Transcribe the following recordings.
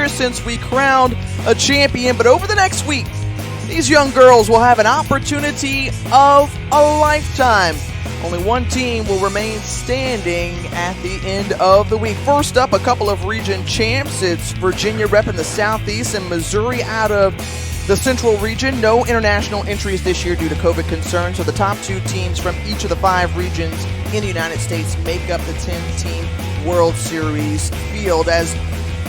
years since we crowned a champion, but over the next week, these young girls will have an opportunity of a lifetime. Only one team will remain standing at the end of the week. First up, a couple of region champs. It's Virginia repping the Southeast and Missouri out of the Central region. No international entries this year due to COVID concerns, so the top two teams from each of the 5 regions in the United States make up the 10-team World Series field. As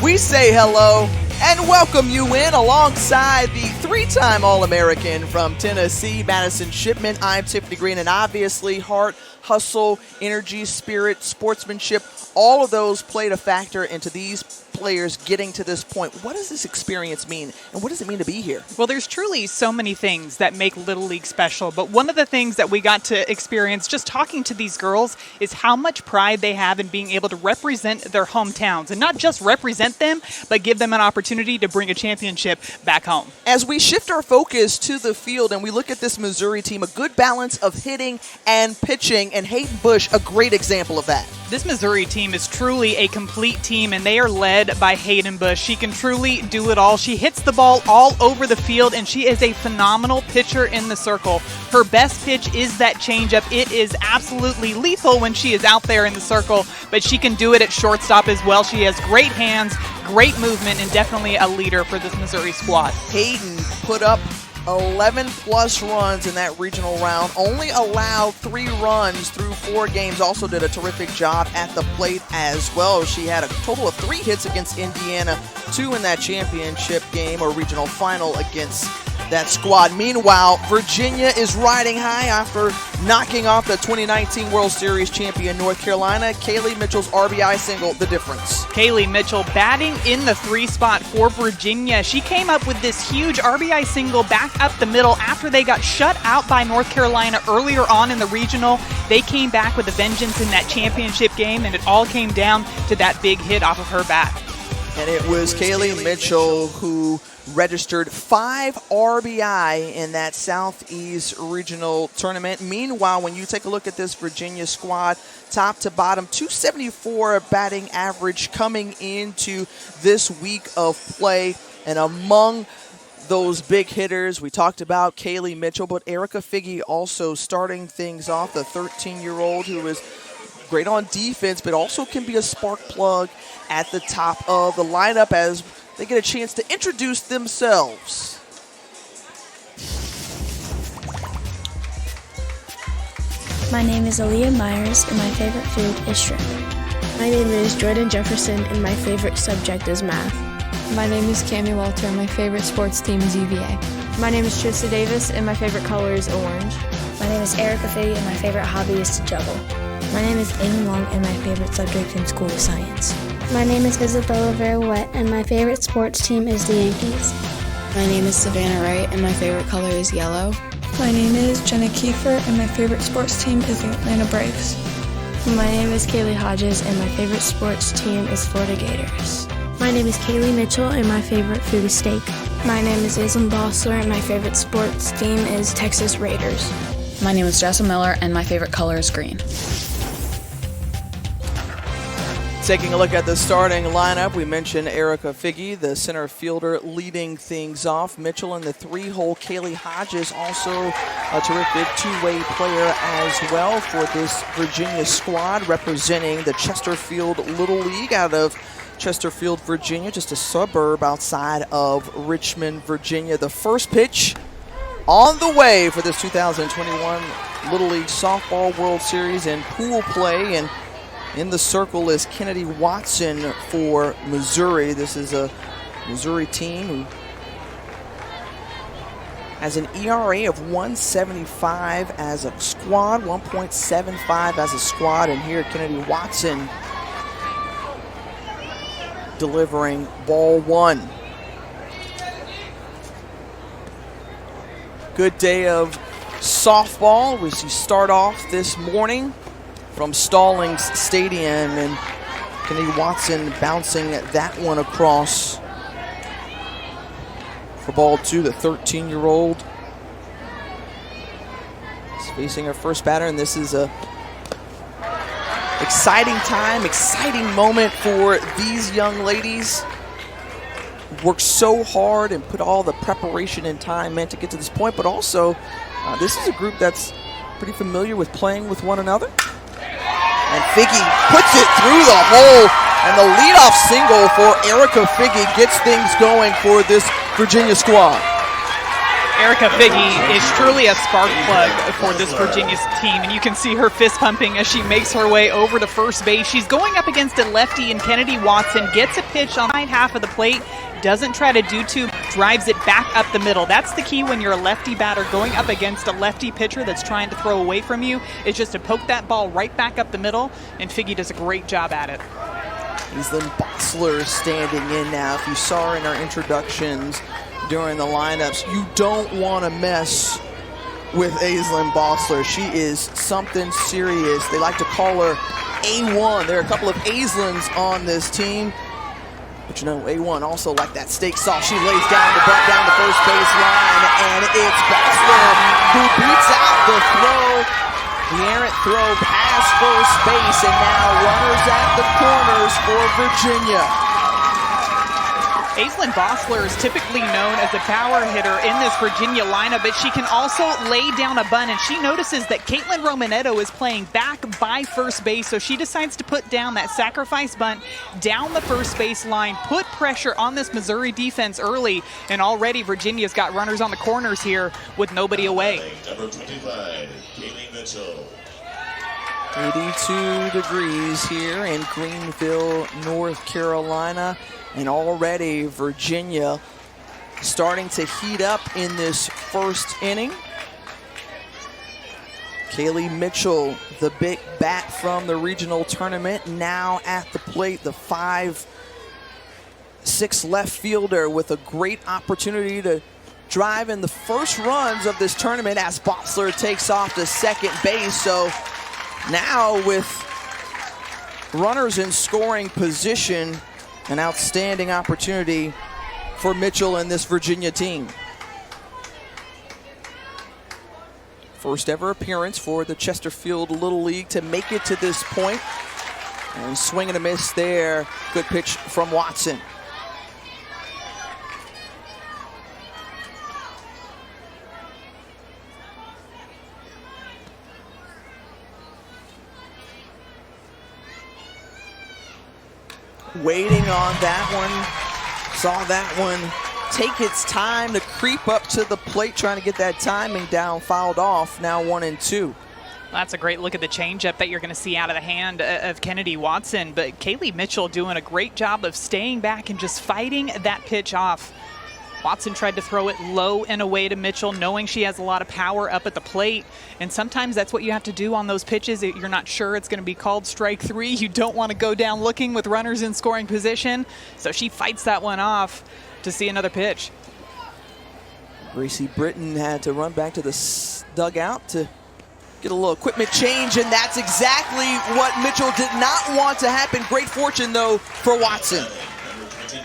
we say hello and welcome you in alongside the 3-time All-American from Tennessee, Madison Shipman. I'm Tiffany Green, and obviously heart, hustle, energy, spirit, sportsmanship, all of those played a factor into these players getting to this point. What does this experience mean, and what does it mean to be here? Well, there's truly so many things that make Little League special, but one of the things that we got to experience just talking to these girls is how much pride they have in being able to represent their hometowns, and not just represent them, but give them an opportunity to bring a championship back home. As we shift our focus to the field and we look at this Missouri team, a good balance of hitting and pitching, and Hayden Bush, a great example of that. This Missouri team is truly a complete team, and they are led by Hayden Bush. She can truly do it all. She hits the ball all over the field, and she is a phenomenal pitcher in the circle. Her best pitch is that changeup. It is absolutely lethal when she is out there in the circle, but she can do it at shortstop as well. She has great hands, great movement, and definitely a leader for this Missouri squad. Hayden put up 11-plus runs in that regional round, only allowed 3 runs through 4 games, also did a terrific job at the plate as well. She had a total of 3 hits against Indiana, 2 in that championship game or regional final against that squad. Meanwhile, Virginia is riding high after knocking off the 2019 World Series champion North Carolina. Kaylee Mitchell's RBI single, the difference. Kaylee Mitchell batting in the 3 spot for Virginia. She came up with this huge RBI single back up the middle after they got shut out by North Carolina earlier on in the regional. They came back with a vengeance in that championship game, and it all came down to that big hit off of her bat. And it was Kaylee Mitchell who registered 5 RBI in that Southeast Regional Tournament. Meanwhile, when you take a look at this Virginia squad, top to bottom, 274 batting average coming into this week of play. And among those big hitters, we talked about Kaylee Mitchell, but Erica Figge also starting things off, the 13-year-old who is great on defense, but also can be a spark plug at the top of the lineup as they get a chance to introduce themselves. My name is Aaliyah Myers, and my favorite food is shrimp. My name is Jordan Jefferson, and my favorite subject is math. My name is Cammie Walter, and my favorite sports team is UVA. My name is Trista Davis, and my favorite color is orange. My name is Erica Figge, and my favorite hobby is to juggle. My name is Aiden Long, and my favorite subject in school is science. My name is Isabella Verwet, and my favorite sports team is the Yankees. My name is Savannah Wright, and my favorite color is yellow. My name is Jenna Kiefer, and my favorite sports team is the Atlanta Braves. My name is Kaylee Hodges, and my favorite sports team is Florida Gators. My name is Kaylee Mitchell, and my favorite food is steak. My name is Aislinn Bossler, and my favorite sports team is Texas Raiders. My name is Jessa Miller, and my favorite color is green. Taking a look at the starting lineup, we mentioned Erica Figge, the center fielder, leading things off. Mitchell in the 3-hole. Kaylee Hodges, also a terrific 2-way player as well for this Virginia squad, representing the Chesterfield Little League out of Chesterfield, Virginia, just a suburb outside of Richmond, Virginia. The first pitch on the way for this 2021 Little League Softball World Series and pool play. And in the circle is Kennedy Watson for Missouri. This is a Missouri team who has an ERA of 1.75 as a squad, 1.75 as a squad. And here Kennedy Watson delivering ball 1. Good day of softball. We start off this morning from Stallings Stadium, and Kennedy Watson bouncing that one across for ball 2. The 13-year-old is facing her first batter, and this is a exciting time, exciting moment for these young ladies. worked so hard and put all the preparation and time meant to get to this point, but also this is a group that's pretty familiar with playing with one another. And Figge puts it through the hole, and the leadoff single for Erica Figge gets things going for this Virginia squad. Erica Figge is truly a spark plug for this Virginia team, and you can see her fist pumping as she makes her way over to first base. She's going up against a lefty, and Kennedy Watson gets a pitch on the right half of the plate, doesn't try to do too, drives it back up the middle. That's the key when you're a lefty batter going up against a lefty pitcher that's trying to throw away from you, is just to poke that ball right back up the middle, and Figge does a great job at it. Aislinn Bossler standing in now. If you saw her in our introductions during the lineups, you don't want to mess with Aislinn Bossler. She is something serious. They like to call her A1. There are a couple of Aislinns on this team. But you know, A1 also like that steak sauce. She lays down the butt down the first base line, and it's Bossler who beats out the throw. The errant throw past first base, and now runners at the corners for Virginia. Aislinn Bossler is typically known as a power hitter in this Virginia lineup, but she can also lay down a bunt, and she notices that Caitlin Romanetto is playing back by first base, so she decides to put down that sacrifice bunt down the first base line, put pressure on this Missouri defense early, and already Virginia's got runners on the corners here with nobody away. Number 25, Kaylee Mitchell. 82 degrees here in Greenville, North Carolina. And already Virginia starting to heat up in this first inning. Kaylee Mitchell, the big bat from the regional tournament, now at the plate, the 5'6" left fielder with a great opportunity to drive in the first runs of this tournament as Bossler takes off to second base. So now with runners in scoring position, an outstanding opportunity for Mitchell and this Virginia team. First ever appearance for the Chesterfield Little League to make it to this point. And swing and a miss there. Good pitch from Watson. Waiting on that one. Saw that one take its time to creep up to the plate, trying to get that timing down, fouled off. Now 1-2. That's a great look at the changeup that you're going to see out of the hand of Kennedy Watson. But Kaylee Mitchell doing a great job of staying back and just fighting that pitch off. Watson tried to throw it low and away to Mitchell, knowing she has a lot of power up at the plate. And sometimes that's what you have to do on those pitches. You're not sure it's going to be called strike three. You don't want to go down looking with runners in scoring position. So she fights that one off to see another pitch. Gracie Britton had to run back to the dugout to get a little equipment change, and that's exactly what Mitchell did not want to happen. Great fortune, though, for Watson.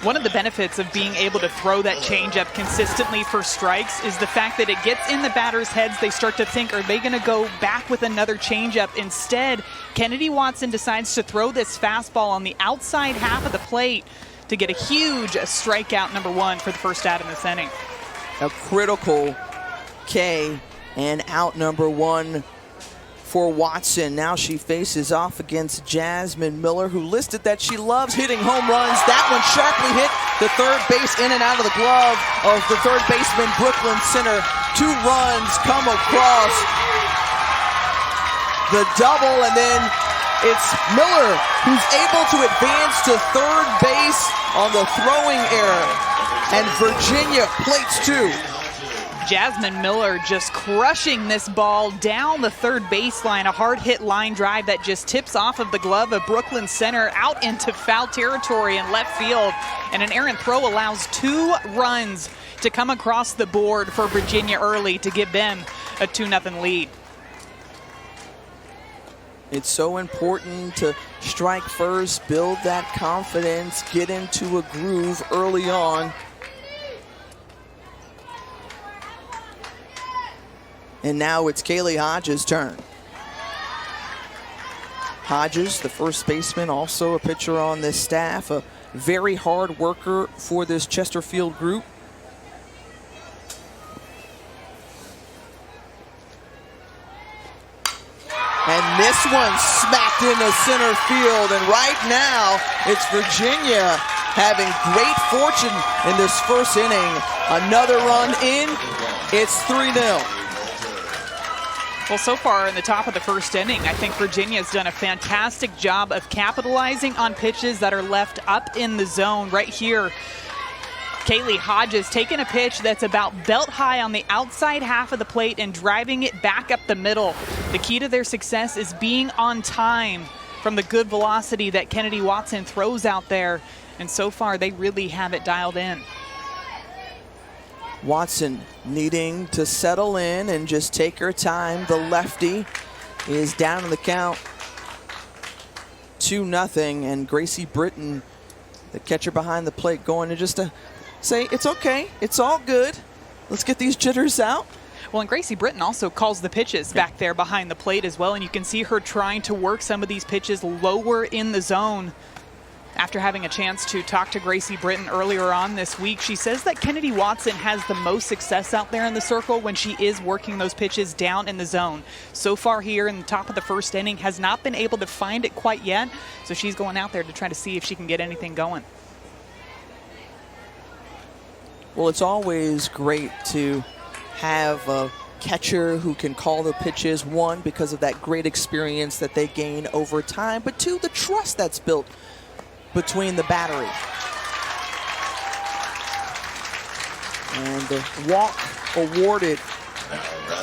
One of the benefits of being able to throw that changeup consistently for strikes is the fact that it gets in the batters' heads. They start to think, are they going to go back with another changeup? Instead, Kennedy Watson decides to throw this fastball on the outside half of the plate to get a huge strikeout number one for the first out in this inning. A critical K and out number one for Watson. Now she faces off against Jasmine Miller, who listed that she loves hitting home runs. That one sharply hit the third base, in and out of the glove of the third baseman, Brooklyn Center. 2 runs come across the double, and then it's Miller who's able to advance to third base on the throwing error, and Virginia plates 2. Jasmine Miller just crushing this ball down the third baseline. A hard hit line drive that just tips off of the glove of Brooklyn Center out into foul territory in left field. And an errant throw allows 2 runs to come across the board for Virginia early to give them a 2-0 lead. It's so important to strike first, build that confidence, get into a groove early on. And now it's Kaylee Hodges' turn. Hodges, the first baseman, also a pitcher on this staff, a very hard worker for this Chesterfield group. And this one smacked into center field. And right now, it's Virginia having great fortune in this first inning. Another run in. It's 3-0. Well, so far in the top of the first inning, I think Virginia has done a fantastic job of capitalizing on pitches that are left up in the zone. Right here, Kaylee Hodges taking a pitch that's about belt high on the outside half of the plate and driving it back up the middle. The key to their success is being on time from the good velocity that Kennedy Watson throws out there. And so far, they really have it dialed in. Watson needing to settle in and just take her time. The lefty is down in the count, 2-0, and Gracie Britton, the catcher behind the plate, going to just say, it's okay, it's all good. Let's get these jitters out. Well, and Gracie Britton also calls the pitches back there behind the plate as well, and you can see her trying to work some of these pitches lower in the zone. After having a chance to talk to Gracie Britton earlier on this week, she says that Kennedy Watson has the most success out there in the circle when she is working those pitches down in the zone. So far here in the top of the first inning, has not been able to find it quite yet, so she's going out there to try to see if she can get anything going. Well, it's always great to have a catcher who can call the pitches, one, because of that great experience that they gain over time, but two, the trust that's built between the battery. And the walk awarded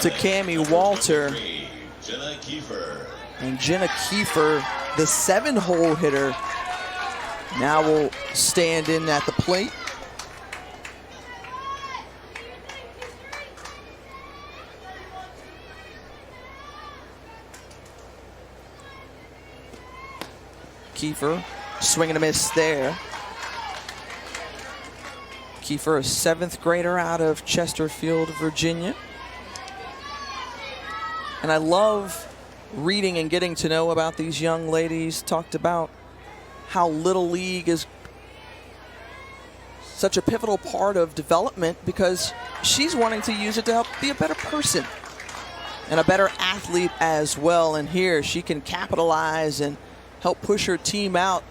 to Cammie Walter. And Jenna Kiefer, the 7-hole hitter, now will stand in at the plate. Kiefer, swing and a miss there. Kiefer, a 7th grader out of Chesterfield, Virginia. And I love reading and getting to know about these young ladies. Talked about how Little League is such a pivotal part of development because she's wanting to use it to help be a better person and a better athlete as well. And here she can capitalize and help push her team out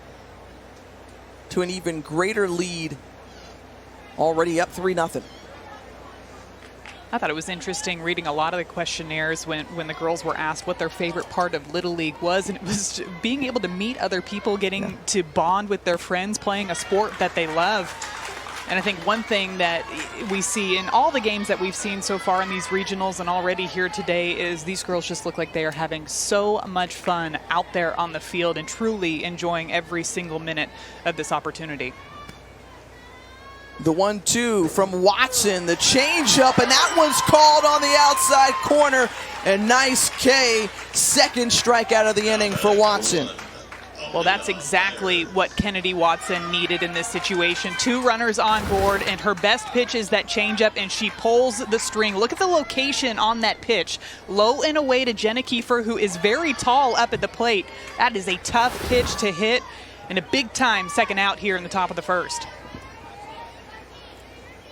to an even greater lead, already up 3-0. I thought it was interesting reading a lot of the questionnaires when the girls were asked what their favorite part of Little League was, and it was being able to meet other people, getting to bond with their friends, playing a sport that they love. And I think one thing that we see in all the games that we've seen so far in these regionals and already here today is these girls just look like they are having so much fun out there on the field and truly enjoying every single minute of this opportunity. The 1-2 from Watson, the changeup, and that one's called on the outside corner. And nice K, 2nd strikeout of the inning for Watson. Well, that's exactly what Kennedy Watson needed in this situation. 2 runners on board, and her best pitch is that changeup, and she pulls the string. Look at the location on that pitch. Low and away to Jenna Kiefer, who is very tall up at the plate. That is a tough pitch to hit, and a big-time second out here in the top of the first.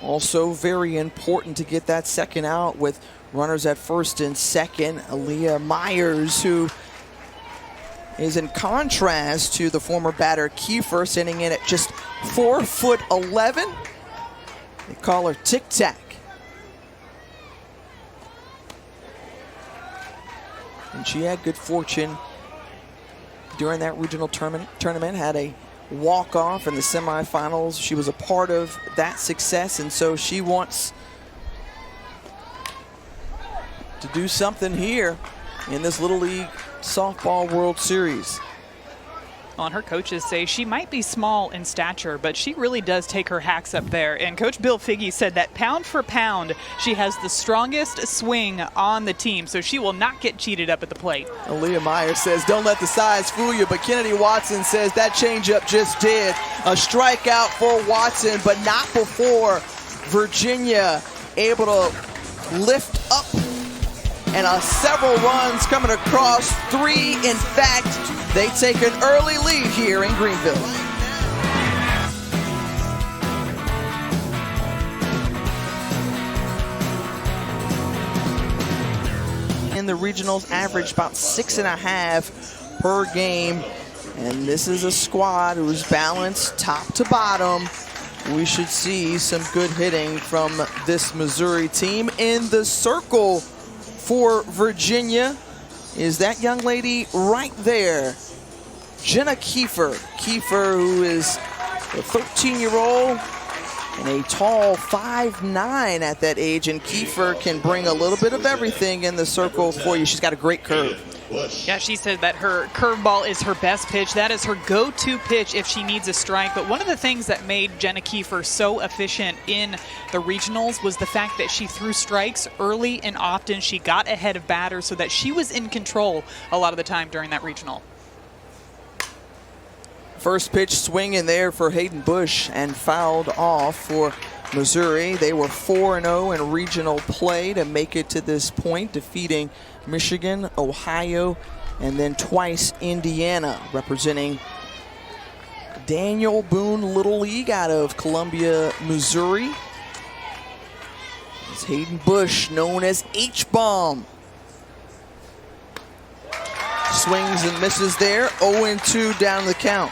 Also very important to get that second out with runners at first and second. Aaliyah Myers, who is in contrast to the former batter Kiefer, sitting in at just 4'11". They call her Tic Tac. And she had good fortune during that regional tournament, had a walk-off in the semifinals. She was a part of that success, and so she wants to do something here in this Little League Softball World Series. Well, and her coaches say she might be small in stature, but she really does take her hacks up there. And Coach Bill Figge said that pound for pound, she has the strongest swing on the team, so she will not get cheated up at the plate. Aaliyah Myers says, don't let the size fool you, but Kennedy Watson says that changeup just did. A strikeout for Watson, but not before Virginia able to lift up. And several runs coming across, 3. In fact, they take an early lead here in Greenville. in the regionals, averaged about 6.5 per game. And this is a squad who's balanced top to bottom. We should see some good hitting from this Missouri team. In the circle for Virginia is that young lady right there, Jenna Kiefer. Kiefer, who is a 13-year-old and a tall 5'9" at that age. And Kiefer can bring a little bit of everything in the circle for you. She's got a great curve. Yeah, she said that her curveball is her best pitch. That is her go-to pitch if she needs a strike. But one of the things that made Jenna Kiefer so efficient in the regionals was the fact that she threw strikes early and often. She got ahead of batters so that she was in control a lot of the time during that regional. First pitch swing in there for Hayden Bush and fouled off for Missouri. They were 4-0 in regional play to make it to this point, defeating Michigan, Ohio, and then twice Indiana, representing Daniel Boone Little League out of Columbia, Missouri. It's Hayden Bush, known as H-Bomb. Swings and misses there, 0-2 down the count.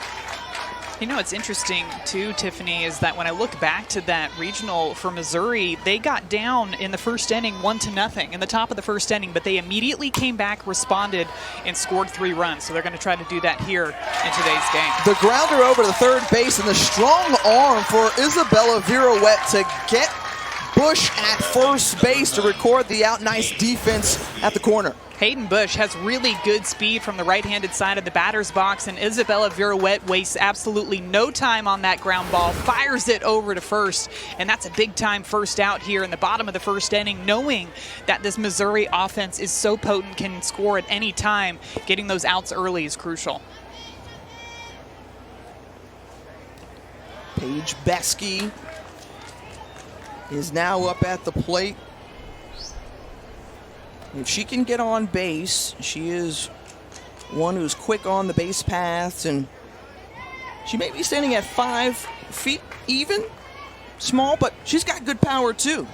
You know, what's interesting too, Tiffany, is that when I look back to that regional for Missouri, they got down in the first inning 1-0 in the top of the first inning, but they immediately came back, responded, and scored 3 runs. So they're going to try to do that here in today's game. The grounder over to third base and the strong arm for Isabella Virouette to get Bush at first base to record the out. Nice defense at the corner. Hayden Bush has really good speed from the right-handed side of the batter's box, and Isabella Virouette wastes absolutely no time on that ground ball, fires it over to first, and that's a big-time first out here in the bottom of the first inning, knowing that this Missouri offense is so potent, can score at any time. Getting those outs early is crucial. Paige Beskey is now up at the plate. If she can get on base, she is one who's quick on the base paths, and she may be standing at 5 feet even, small, but she's got good power too.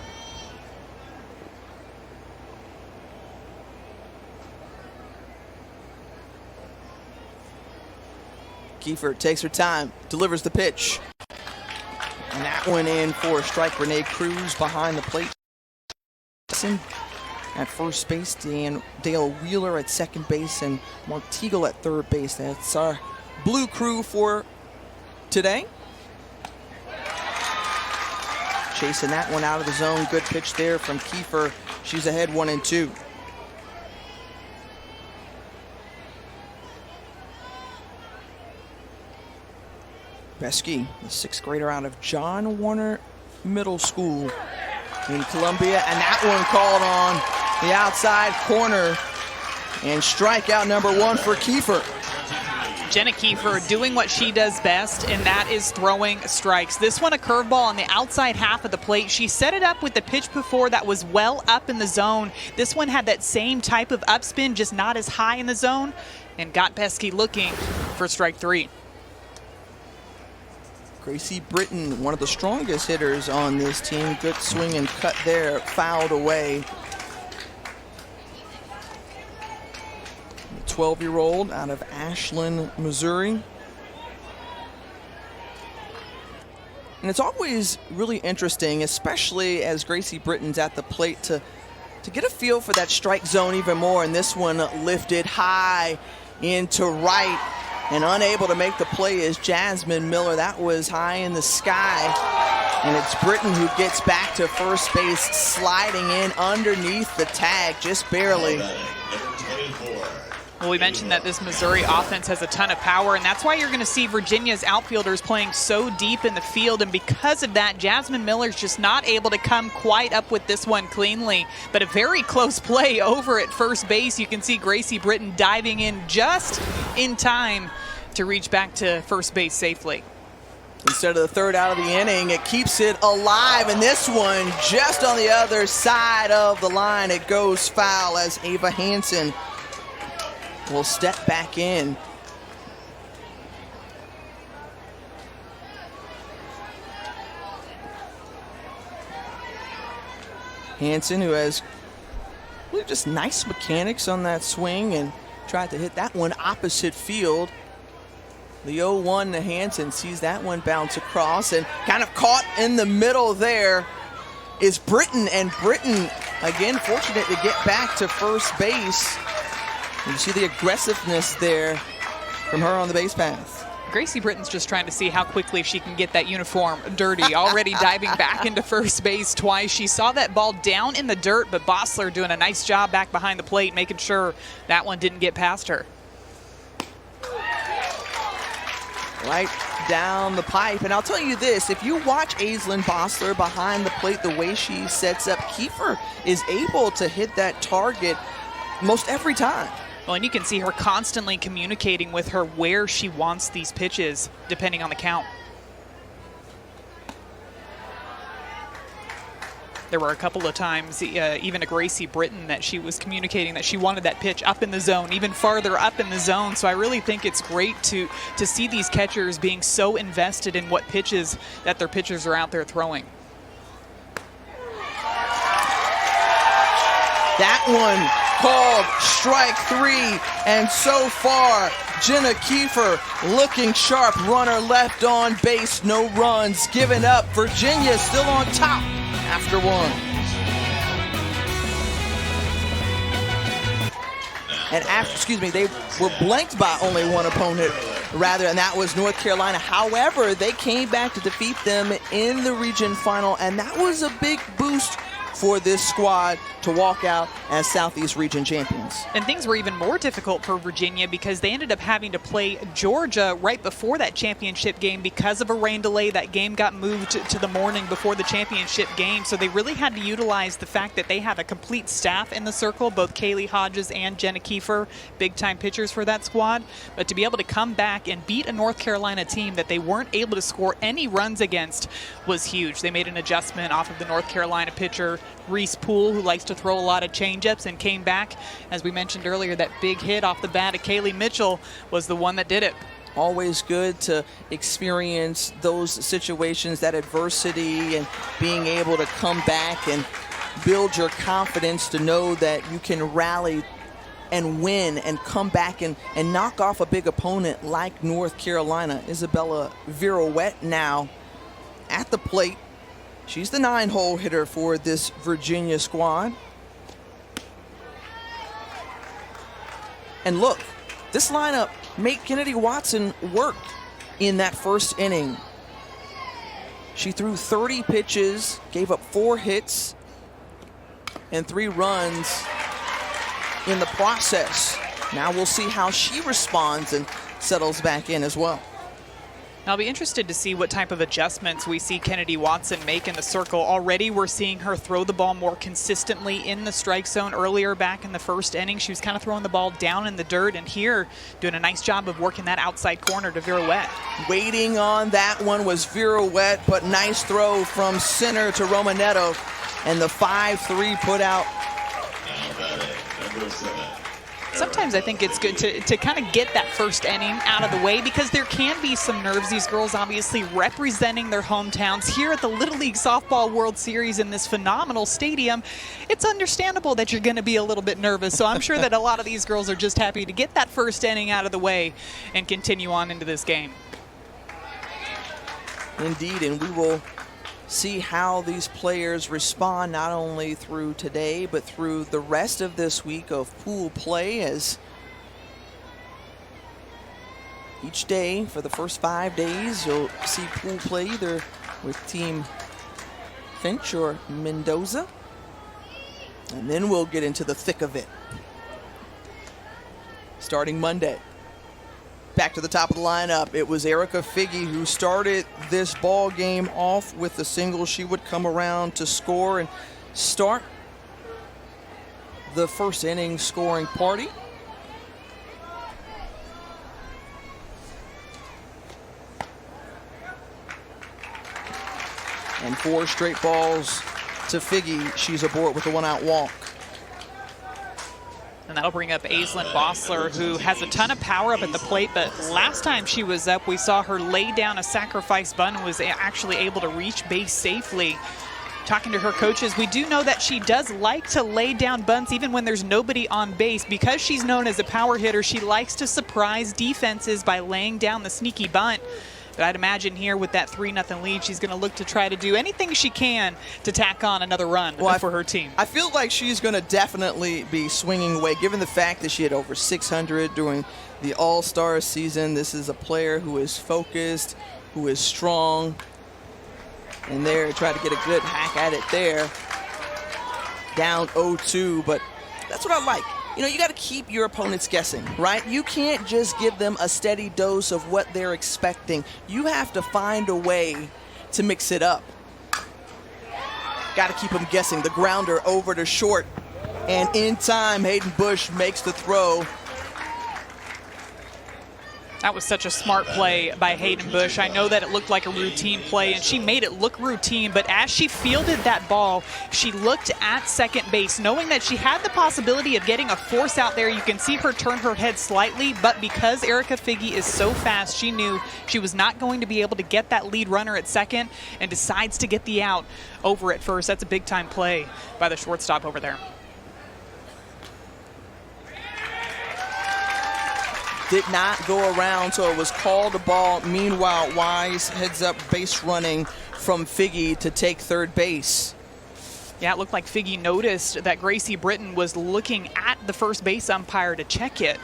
Kiefer takes her time, delivers the pitch. And that went in for a strike. Renee Cruz behind the plate. At first base, Dale Wheeler at second base, and Mark Teagle at third base. That's our blue crew for today. Chasing that one out of the zone. Good pitch there from Kiefer. She's ahead 1-2. Beskey, the 6th grader out of John Warner Middle School in Columbia, and that one called on the outside corner, and strikeout number 1 for Kiefer. Jenna Kiefer doing what she does best, and that is throwing strikes. This one a curveball on the outside half of the plate. She set it up with the pitch before that was well up in the zone. This one had that same type of upspin, just not as high in the zone, and got Beskey looking for strike 3. Gracie Britton, one of the strongest hitters on this team. Good swing and cut there, fouled away. The 12-year-old out of Ashland, Missouri. And it's always really interesting, especially as Gracie Britton's at the plate, to get a feel for that strike zone even more. And this one lifted high into right. And unable to make the play is Jasmine Miller. That was high in the sky. And it's Britton who gets back to first base, sliding in underneath the tag, just barely. Well, we mentioned that this Missouri offense has a ton of power, and that's why you're going to see Virginia's outfielders playing so deep in the field. And because of that, Jasmine Miller's just not able to come quite up with this one cleanly. But a very close play over at first base. You can see Gracie Britton diving in just in time to reach back to first base safely. Instead of the third out of the inning, it keeps it alive, and this one just on the other side of the line. It goes foul as Ava Hansen will step back in. Hansen, who has Really just nice mechanics on that swing, and tried to hit that one opposite field. The 0-1 to Hansen, sees that one bounce across, and kind of caught in the middle there is Britton, and Britton, again, fortunate to get back to first base. You see the aggressiveness there from her on the base path. Gracie Britton's just trying to see how quickly she can get that uniform dirty. Already diving back into first base twice. She saw that ball down in the dirt, but Bossler doing a nice job back behind the plate, making sure that one didn't get past her. Right down the pipe. And I'll tell you this, if you watch Aislinn Bossler behind the plate, the way she sets up, Kiefer is able to hit that target most every time. Well, and you can see her constantly communicating with her where she wants these pitches, depending on the count. There were a couple of times, even to Gracie Britton, that she was communicating that she wanted that pitch up in the zone, even farther up in the zone. So I really think it's great to see these catchers being so invested in what pitches that their pitchers are out there throwing. That one called strike 3, and so far, Jenna Kiefer looking sharp, runner left on base, no runs given up. Virginia still on top after 1. And they were blanked by only one opponent, and that was North Carolina. However, they came back to defeat them in the region final, and that was a big boost for this squad to walk out as Southeast Region champions. And things were even more difficult for Virginia because they ended up having to play Georgia right before that championship game because of a rain delay. That game got moved to the morning before the championship game, so they really had to utilize the fact that they have a complete staff in the circle, both Kaylee Hodges and Jenna Kiefer, big-time pitchers for that squad. But to be able to come back and beat a North Carolina team that they weren't able to score any runs against was huge. They made an adjustment off of the North Carolina pitcher, Reese Poole, who likes to throw a lot of changeups, and came back. As we mentioned earlier, that big hit off the bat of Kaylee Mitchell was the one that did it. Always good to experience those situations, that adversity, and being able to come back and build your confidence to know that you can rally and win and come back and knock off a big opponent like North Carolina. Isabella Virouette now at the plate. She's the 9-hole hitter for this Virginia squad. And look, this lineup made Kennedy Watson work in that first inning. She threw 30 pitches, gave up 4 hits, and 3 runs in the process. Now we'll see how she responds and settles back in as well. I'll be interested to see what type of adjustments we see Kennedy Watson make in the circle. Already we're seeing her throw the ball more consistently in the strike zone. Earlier back in the first inning, she was kind of throwing the ball down in the dirt, and here doing a nice job of working that outside corner to Virouette. Waiting on that one was Virouette, but nice throw from center to Romanetto, and the 5-3 put out. Number 7. Sometimes I think it's good to kind of get that first inning out of the way, because there can be some nerves. These girls obviously representing their hometowns here at the Little League Softball World Series in this phenomenal stadium. It's understandable that you're going to be a little bit nervous, so I'm sure that a lot of these girls are just happy to get that first inning out of the way and continue on into this game. Indeed, and we will see how these players respond not only through today but through the rest of this week of pool play, as each day for the first 5 days you'll see pool play either with Team Finch or Mendoza, and then we'll get into the thick of it starting Monday. Back to the top of the lineup, it was Erica Figge who started this ball game off with the single. She would come around to score and start the first inning scoring party. And 4 straight balls to Figge. She's aboard with a 1-out walk. And that'll bring up Aislinn Bossler, who has a ton of power up at the plate, but last time she was up, we saw her lay down a sacrifice bunt and was actually able to reach base safely. talking to her coaches, we do know that she does like to lay down bunts even when there's nobody on base. Because she's known as a power hitter, she likes to surprise defenses by laying down the sneaky bunt. But I'd imagine here with that 3-0 lead, she's going to look to try to do anything she can to tack on another run for her team. I feel like she's going to definitely be swinging away, given the fact that she had over 600 during the All-Star season. This is a player who is focused, who is strong, and there, try to get a good hack at it there. Down 0-2, but that's what I like. You know, you got to keep your opponents guessing, right? You can't just give them a steady dose of what they're expecting. You have to find a way to mix it up. Got to keep them guessing. The grounder over to short, and in time, Hayden Bush makes the throw. That was such a smart play by Hayden Bush. I know that it looked like a routine play, and she made it look routine, but as she fielded that ball, she looked at second base, knowing that she had the possibility of getting a force out there. You can see her turn her head slightly, but because Erica Figge is so fast, she knew she was not going to be able to get that lead runner at second and decides to get the out over at first. That's a big-time play by the shortstop over there. Did not go around, so it was called a ball. Meanwhile, Wise heads up base running from Figge to take third base. Yeah, it looked like Figge noticed that Gracie Britton was looking at the first base umpire to check it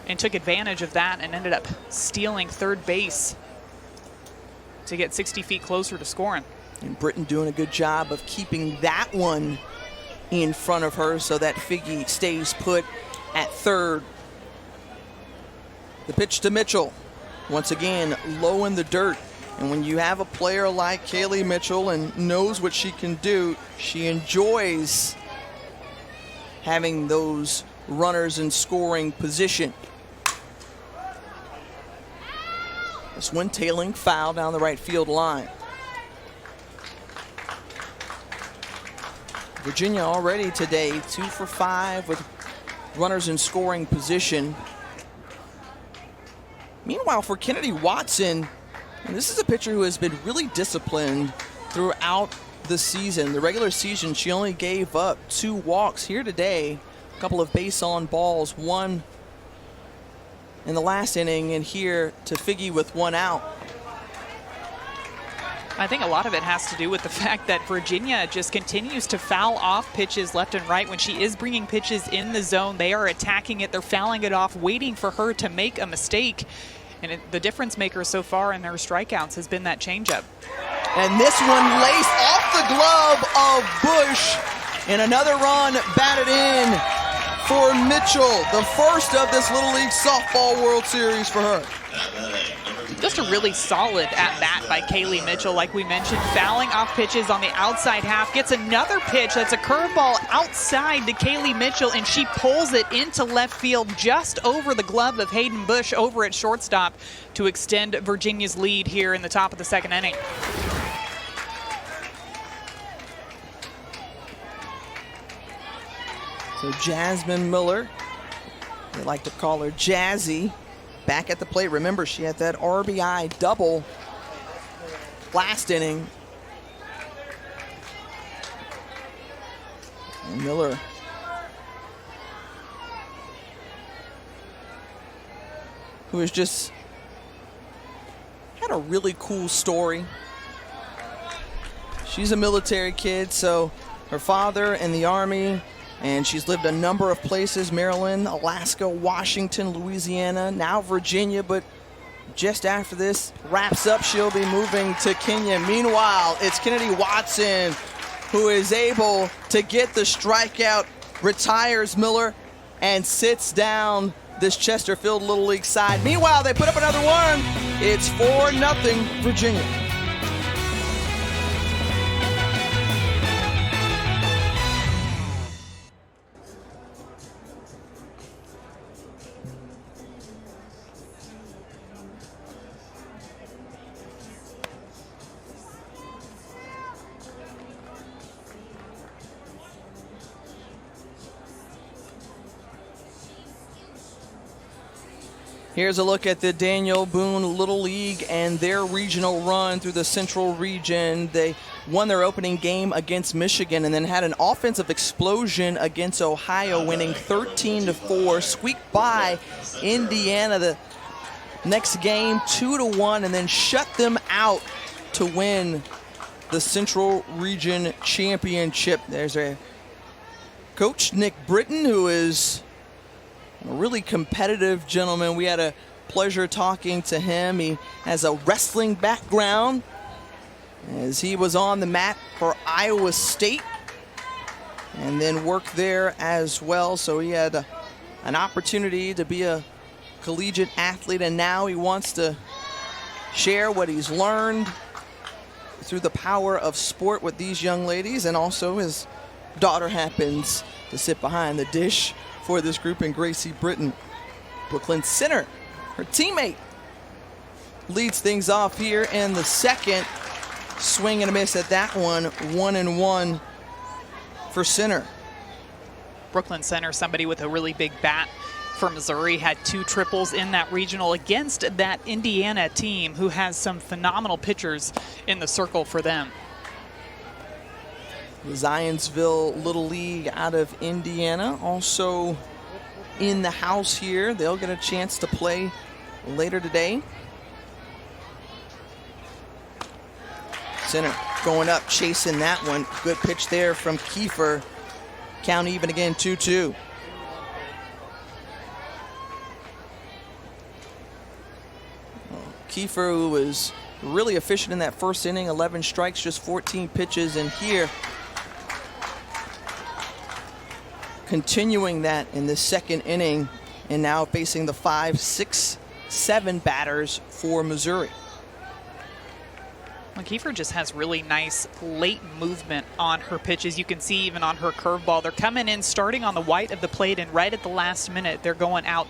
and took advantage of that and ended up stealing third base to get 60 feet closer to scoring. And Britton doing a good job of keeping that one in front of her so that Figge stays put at third. The pitch to Mitchell, once again, low in the dirt. And when you have a player like Kaylee Mitchell and knows what she can do, she enjoys having those runners in scoring position. This one tailing foul down the right field line. Virginia already today 2 for 5 with runners in scoring position. Meanwhile, for Kennedy Watson, and this is a pitcher who has been really disciplined throughout the season. The regular season, she only gave up 2 walks. Here today, a couple of base on balls, 1 in the last inning, and here to Figge with 1 out. I think a lot of it has to do with the fact that Virginia just continues to foul off pitches left and right. When she is bringing pitches in the zone, they are attacking it. They're fouling it off, waiting for her to make a mistake. And the difference maker so far in their strikeouts has been that changeup. And this one laced off the glove of Bush. And another run batted in for Mitchell. The first of this Little League Softball World Series for her. Just a really solid at-bat by Kaylee Mitchell, like we mentioned, fouling off pitches on the outside half, gets another pitch that's a curveball outside to Kaylee Mitchell, and she pulls it into left field just over the glove of Hayden Bush over at shortstop to extend Virginia's lead here in the top of the second inning. So Jasmine Miller, they like to call her Jazzy, back at the plate. Remember, she had that RBI double last inning. And Miller who has just had a really cool story. She's a military kid, so her father in the Army, and she's lived a number of places: Maryland, Alaska, Washington, Louisiana, now Virginia, but just after this wraps up, she'll be moving to Kenya. Meanwhile, it's Kennedy Watson who is able to get the strikeout, retires Miller, and sits down this Chesterfield Little League side. Meanwhile, they put up another one. It's 4-0 Virginia. Here's a look at the Daniel Boone Little League and their regional run through the Central region. They won their opening game against Michigan and then had an offensive explosion against Ohio, winning 13-4, squeaked by Indiana the next game 2-1, and then shut them out to win the Central Region Championship. There's a coach, Nick Britton, who is a really competitive gentleman. We had a pleasure talking to him. He has a wrestling background, as he was on the mat for Iowa State and then worked there as well. So he had an opportunity to be a collegiate athlete, and now he wants to share what he's learned through the power of sport with these young ladies. And also his daughter happens to sit behind the dish for this group, and Gracie Britton, Brooklyn Center, her teammate, leads things off here in the second. Swing and a miss at that one, 1-1 for Center. Brooklyn Center, somebody with a really big bat for Missouri, had 2 triples in that regional against that Indiana team, who has some phenomenal pitchers in the circle for them. The Zionsville Little League out of Indiana also in the house here. They'll get a chance to play later today. Center going up, chasing that one. Good pitch there from Kiefer. Count even again, 2-2. Kiefer, who was really efficient in that first inning, 11 strikes, just 14 pitches, and here continuing that in the second inning, and now facing the 5, 6, 7 batters for Missouri. Kiefer just has really nice late movement on her pitches. You can see even on her curveball, they're coming in starting on the white of the plate, and right at the last minute they're going out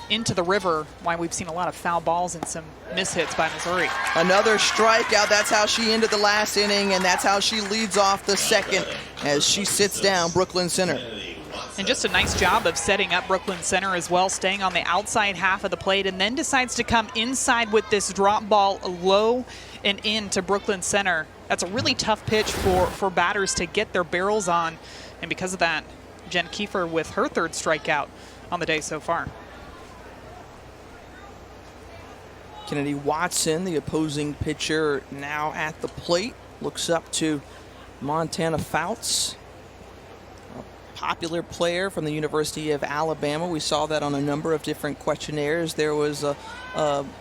into the river. Why we've seen a lot of foul balls and some mishits by Missouri. Another strikeout. That's how she ended the last inning, and that's how she leads off the second as she sits down Brooklyn Center. And just a nice job of setting up Brooklyn Center as well, staying on the outside half of the plate, and then decides to come inside with this drop ball low and into Brooklyn Center. That's a really tough pitch for batters to get their barrels on. And because of that, Jen Kiefer with her 3rd strikeout on the day so far. Kennedy Watson, the opposing pitcher, now at the plate, looks up to Montana Fouts, a popular player from the University of Alabama. We saw that on a number of different questionnaires. There was a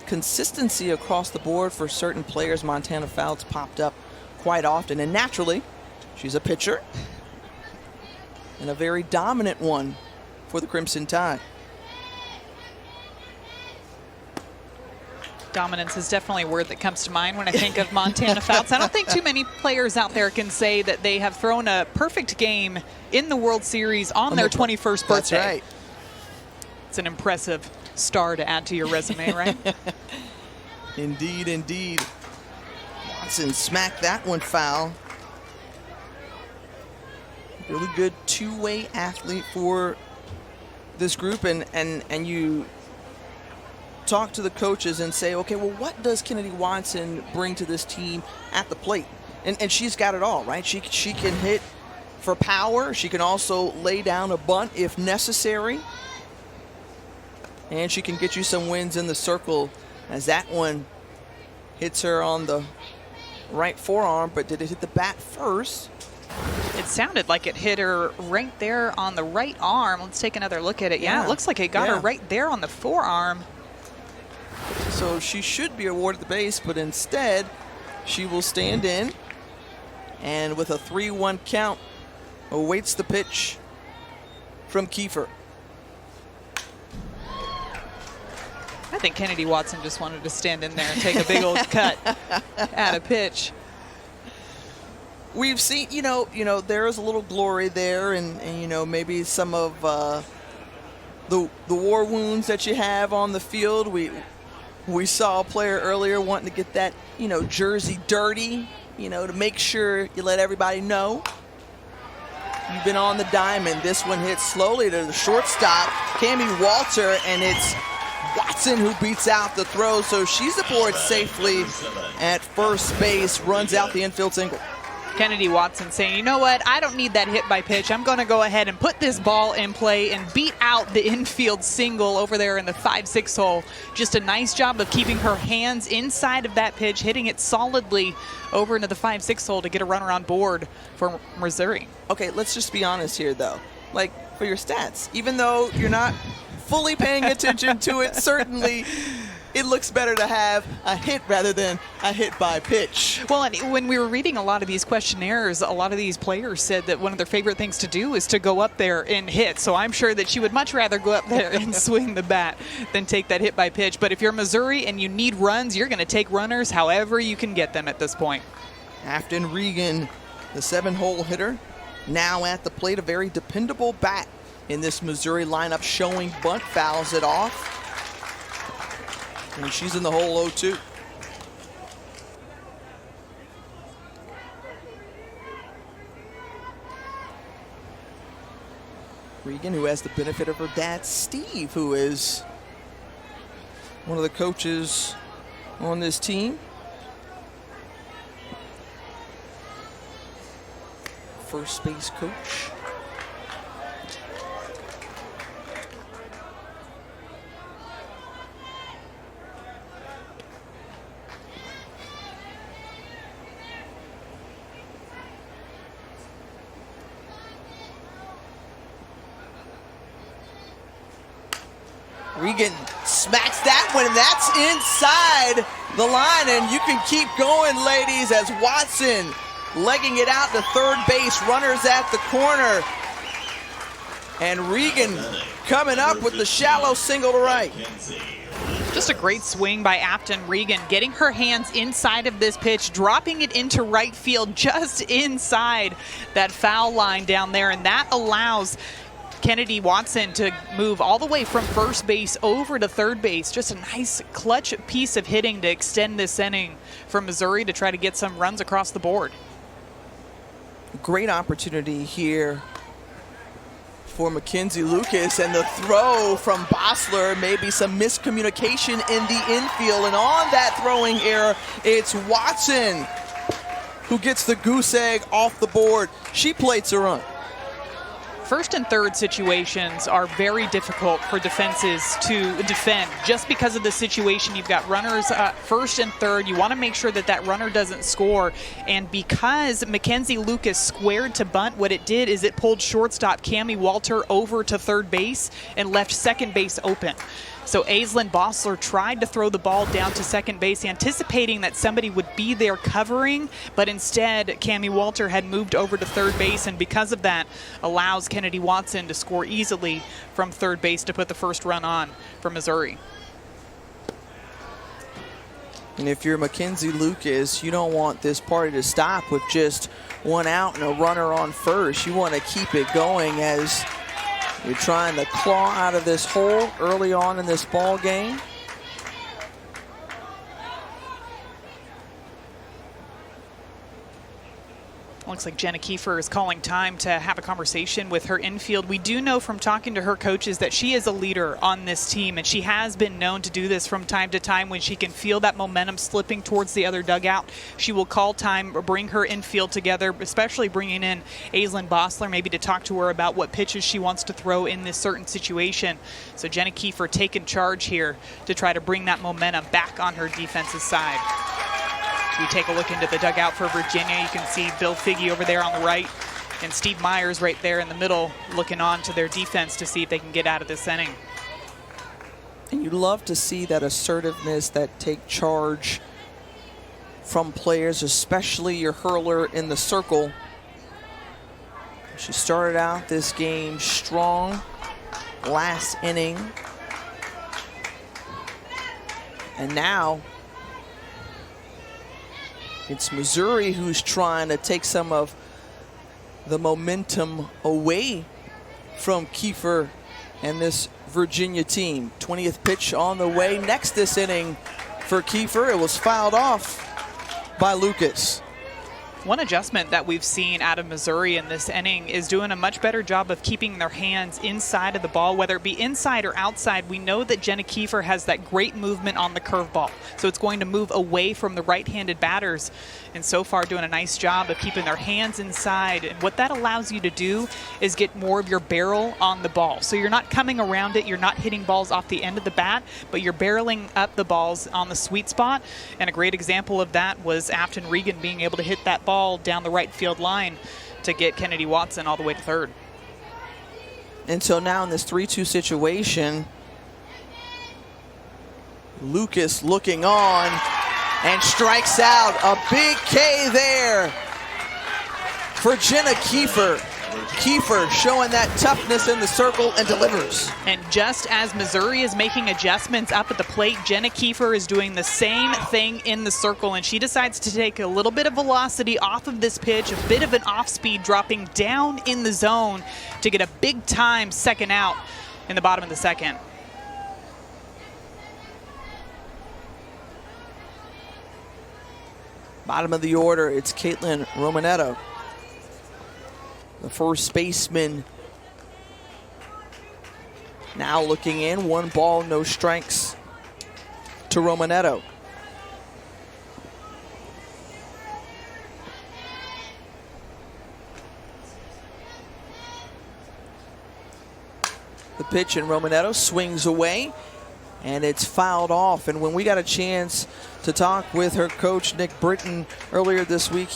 consistency across the board for certain players. Montana Fouts popped up quite often, and naturally, she's a pitcher and a very dominant one for the Crimson Tide. Dominance is definitely a word that comes to mind when I think of Montana Fouts. I don't think too many players out there can say that they have thrown a perfect game in the World Series on their 21st birthday. That's right. It's an impressive star to add to your resume, right? Indeed, indeed. Watson smacked that one foul. Really good two-way athlete for this group, and you talk to the coaches and say, okay, well, what does Kennedy Watson bring to this team at the plate? And she's got it all, right? She can hit for power. She can also lay down a bunt if necessary. And she can get you some wins in the circle, as that one hits her on the right forearm. But did it hit the bat first? It sounded like it hit her right there on the right arm. Let's take another look at it. Yeah, it looks like it got her right there on the forearm. So she should be awarded the base, but instead she will stand in and with a 3-1 count awaits the pitch from Kiefer. I think Kennedy Watson just wanted to stand in there and take a big old cut at a pitch. We've seen, you know, there is a little glory there, and you know, maybe some of the war wounds that you have on the field. We saw a player earlier wanting to get that, you know, jersey dirty, you know, to make sure you let everybody know you've been on the diamond. This one hits slowly to the shortstop, Cammie Walter, and it's Watson who beats out the throw, so she's aboard safely at first base, runs out the infield single. Kennedy Watson saying, you know what, I don't need that hit by pitch. I'm going to go ahead and put this ball in play and beat out the infield single over there in the 5-6 hole. Just a nice job of keeping her hands inside of that pitch, hitting it solidly over into the 5-6 hole to get a runner on board for Missouri. Okay, let's just be honest here, though. Like, for your stats, even though you're not fully paying attention to it, certainly it looks better to have a hit rather than a hit by pitch. Well, and when we were reading a lot of these questionnaires, a lot of these players said that one of their favorite things to do is to go up there and hit. So I'm sure that she would much rather go up there and swing the bat than take that hit by pitch. But if you're Missouri and you need runs, you're going to take runners however you can get them at this point. Afton Regan, the 7-hole hitter, now at the plate, a very dependable bat in this Missouri lineup, showing bunt, fouls it off. And she's in the hole 0-2. Regan, who has the benefit of her dad, Steve, who is one of the coaches on this team. First base coach. Regan smacks that one, and that's inside the line, and you can keep going, ladies, as Watson legging it out to third base, runners at the corner, and Regan coming up with the shallow single to right. Just a great swing by Afton Regan, getting her hands inside of this pitch, dropping it into right field just inside that foul line down there, and that allows Kennedy Watson to move all the way from first base over to third base. Just a nice clutch piece of hitting to extend this inning for Missouri to try to get some runs across the board. Great opportunity here for Mackenzie Lucas, and the throw from Bossler, maybe some miscommunication in the infield, and on that throwing error, it's Watson who gets the goose egg off the board. She plates a run. First and third situations are very difficult for defenses to defend just because of the situation. You've got runners first and third. You want to make sure that that runner doesn't score. And because Mackenzie Lucas squared to bunt, what it did is it pulled shortstop Cammie Walter over to third base and left second base open. So Aislinn Bossler tried to throw the ball down to second base, anticipating that somebody would be there covering, but instead Cammie Walter had moved over to third base, and because of that allows Kennedy Watson to score easily from third base to put the first run on for Missouri. And if you're Mackenzie Lucas, you don't want this party to stop with just one out and a runner on first. You want to keep it going as you're trying to claw out of this hole early on in this ball game. Looks like Jenna Kiefer is calling time to have a conversation with her infield. We do know from talking to her coaches that she is a leader on this team, and she has been known to do this from time to time when she can feel that momentum slipping towards the other dugout. She will call time, bring her infield together, especially bringing in Aislinn Bossler, maybe to talk to her about what pitches she wants to throw in this certain situation. So Jenna Kiefer taking charge here to try to bring that momentum back on her defensive side. We take a look into the dugout for Virginia. You can see Bill Figge over there on the right and Steve Myers right there in the middle looking on to their defense to see if they can get out of this inning. And you love to see that assertiveness, that take charge from players, especially your hurler in the circle. She started out this game strong last inning. And now it's Missouri who's trying to take some of the momentum away from Kiefer and this Virginia team. 20th pitch on the way next this inning for Kiefer. It was fouled off by Lucas. One adjustment that we've seen out of Missouri in this inning is doing a much better job of keeping their hands inside of the ball, whether it be inside or outside. We know that Jenna Kiefer has that great movement on the curveball, so it's going to move away from the right-handed batters, and so far doing a nice job of keeping their hands inside. And what that allows you to do is get more of your barrel on the ball. So you're not coming around it, you're not hitting balls off the end of the bat, but you're barreling up the balls on the sweet spot. And a great example of that was Afton Regan being able to hit that ball down the right field line to get Kennedy Watson all the way to third. And so now in this 3-2 situation, Lucas looking on and strikes out. A big K there for Jenna Kiefer. Kiefer showing that toughness in the circle and delivers. And just as Missouri is making adjustments up at the plate, Jenna Kiefer is doing the same thing in the circle, and she decides to take a little bit of velocity off of this pitch, a bit of an off speed, dropping down in the zone to get a big time second out in the bottom of the second. Bottom of the order, it's Caitlin Romanetto, the first baseman. Now looking in, 1 ball, no strikes to Romanetto. The pitch, and Romanetto swings away, and it's fouled off. And when we got a chance to talk with her coach, Nick Britton, earlier this week,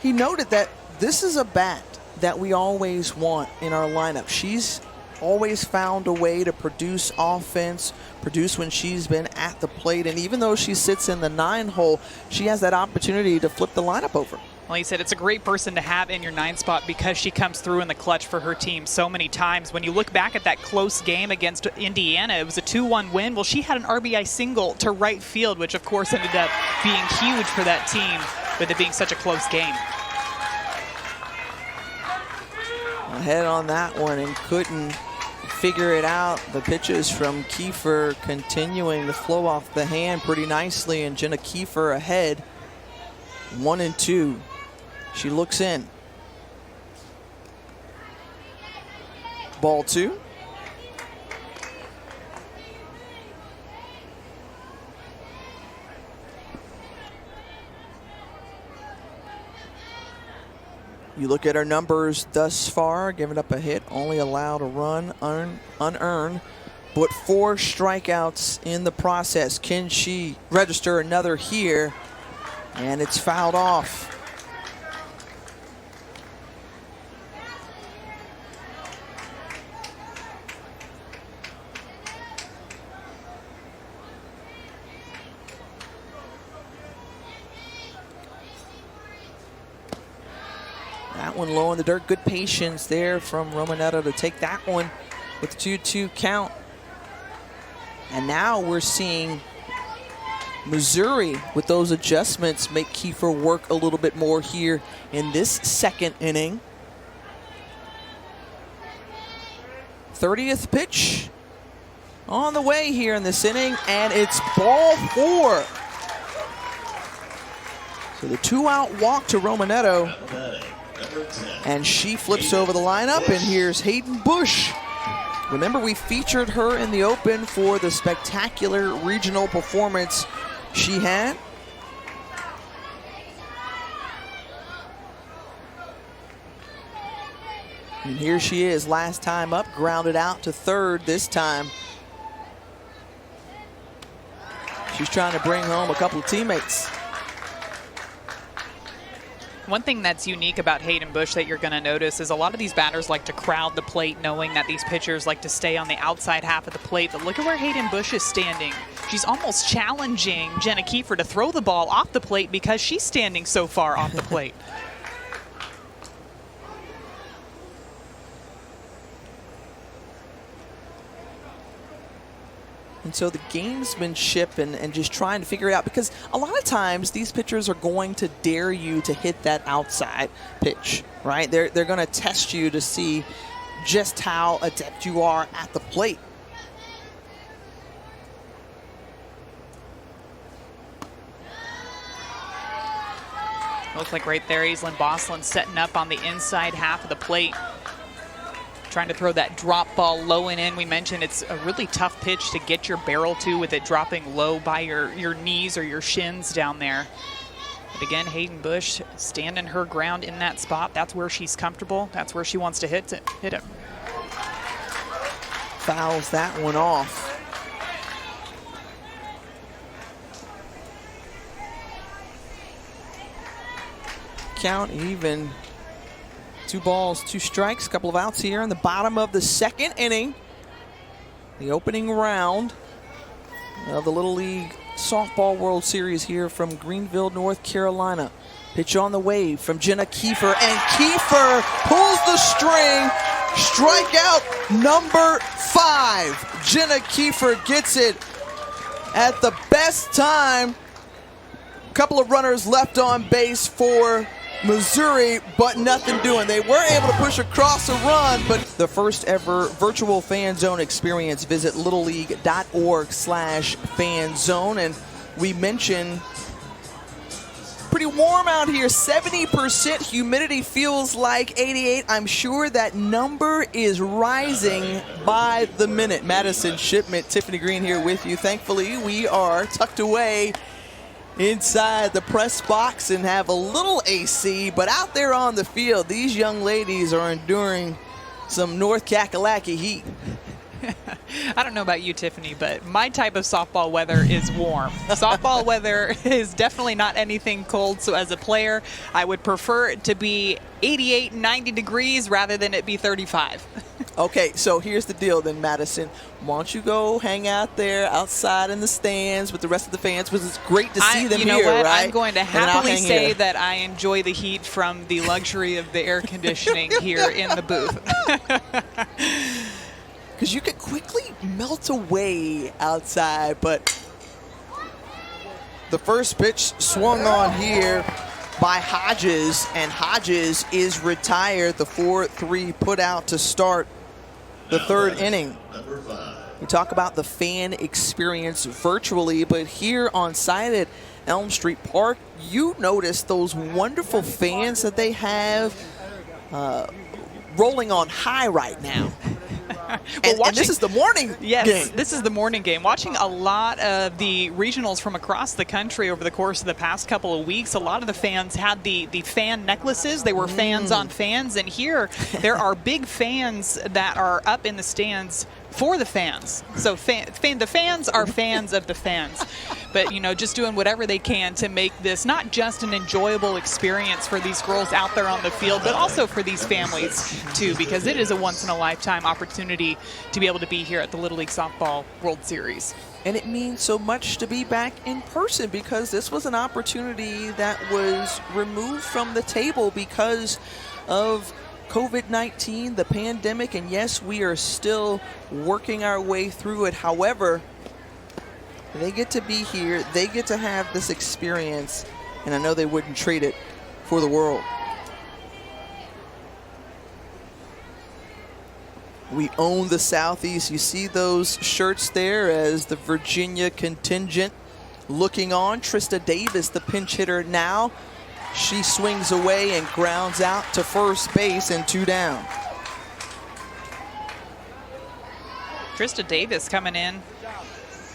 he noted that this is a bat that we always want in our lineup. She's always found a way to produce offense, produce when she's been at the plate. And even though she sits in the 9-hole, she has that opportunity to flip the lineup over. Well, he said it's a great person to have in your 9 spot because she comes through in the clutch for her team so many times. When you look back at that close game against Indiana, it was a 2-1 win. Well, she had an RBI single to right field, which of course ended up being huge for that team with it being such a close game. Ahead on that one and couldn't figure it out. The pitches from Kiefer continuing to flow off the hand pretty nicely, and Jenna Kiefer ahead 1-2. She looks in. Ball 2. You look at her numbers thus far, giving up a hit, only allowed a run unearned, but 4 strikeouts in the process. Can she register another here? And it's fouled off. That one low in the dirt. Good patience there from Romanetto to take that one with 2-2 count. And now we're seeing Missouri, with those adjustments, make Kiefer work a little bit more here in this second inning. 30th pitch on the way here in this inning, and it's ball 4. So the 2-out walk to Romanetto, and she flips over the lineup, and here's Hayden Bush. Remember, we featured her in the open for the spectacular regional performance she had. And here she is, last time up, grounded out to third this time. She's trying to bring home a couple of teammates. One thing that's unique about Hayden Bush that you're going to notice is a lot of these batters like to crowd the plate, knowing that these pitchers like to stay on the outside half of the plate. But look at where Hayden Bush is standing. She's almost challenging Jenna Kiefer to throw the ball off the plate because she's standing so far off the plate. And so the gamesmanship and just trying to figure it out, because a lot of times these pitchers are going to dare you to hit that outside pitch, right? They're going to test you to see just how adept you are at the plate. Looks like right there, Aislinn Boslin setting up on the inside half of the plate. Trying to throw that drop ball low and in. We mentioned it's a really tough pitch to get your barrel to with it dropping low by your knees or your shins down there. But again, Hayden Bush standing her ground in that spot. That's where she's comfortable. That's where she wants to hit it. Fouls that one off. Count even. 2 balls, 2 strikes, a couple of outs here in the bottom of the 2nd inning. The opening round of the Little League Softball World Series here from Greenville, North Carolina. Pitch on the way from Jenna Kiefer, and Kiefer pulls the string. Strikeout number 5. Jenna Kiefer gets it at the best time. A couple of runners left on base for Missouri, but nothing doing. They were able to push across a run, but the first ever virtual fan zone experience. Visit littleleague.org/fanzone. And we mentioned pretty warm out here, 70% humidity, feels like 88. I'm sure that number is rising by the minute. Madison Shipment, Tiffany Green here with you. Thankfully, we are tucked away inside the press box and have a little AC, but out there on the field, these young ladies are enduring some North Kakalaki heat. I don't know about you, Tiffany, but my type of softball weather is warm. Softball weather is definitely not anything cold, so as a player, I would prefer it to be 88, 90 degrees rather than it be 35. Okay, so here's the deal then, Madison. Why don't you go hang out there outside in the stands with the rest of the fans, because it's great to see them you know here, what? right? I'm going to happily say that I enjoy the heat from the luxury of the air conditioning here in the booth. Because you could quickly melt away outside, but the first pitch swung on here by Hodges, and Hodges is retired. The 4-3 put out to start the 3rd inning. We talk about the fan experience virtually, but here on site at Elm Street Park, you notice those wonderful fans that they have rolling on high right now. And this is the morning game. This is the morning game. Watching a lot of the regionals from across the country over the course of the past couple of weeks, a lot of the fans had the fan necklaces. They were fans on fans, and here there are big fans that are up in the stands for the fans. So the fans are fans of the fans. But, you know, just doing whatever they can to make this not just an enjoyable experience for these girls out there on the field, but also for these families, too, because it is a once-in-a-lifetime opportunity to be able to be here at the Little League Softball World Series. And it means so much to be back in person, because this was an opportunity that was removed from the table because of COVID-19, the pandemic, and yes, we are still working our way through it. However, they get to be here, they get to have this experience, and I know they wouldn't trade it for the world. We own the Southeast. You see those shirts there as the Virginia contingent looking on. Trista Davis, the pinch hitter now. She swings away and grounds out to first base, and 2 down. Trista Davis coming in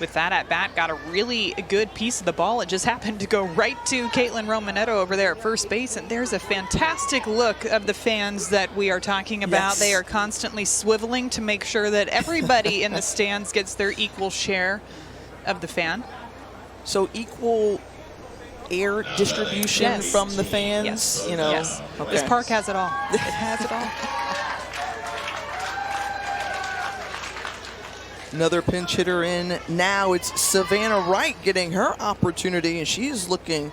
with that at bat, got a really good piece of the ball. It just happened to go right to Caitlin Romanetto over there at first base, and there's a fantastic look of the fans that we are talking about. Yes. They are constantly swiveling to make sure that everybody in the stands gets their equal share of the fan. So equal air distribution from the fans? Yes. You know, yes. Okay. This park has it all. It has it all. Another pinch hitter in. Now it's Savannah Wright getting her opportunity, and she's looking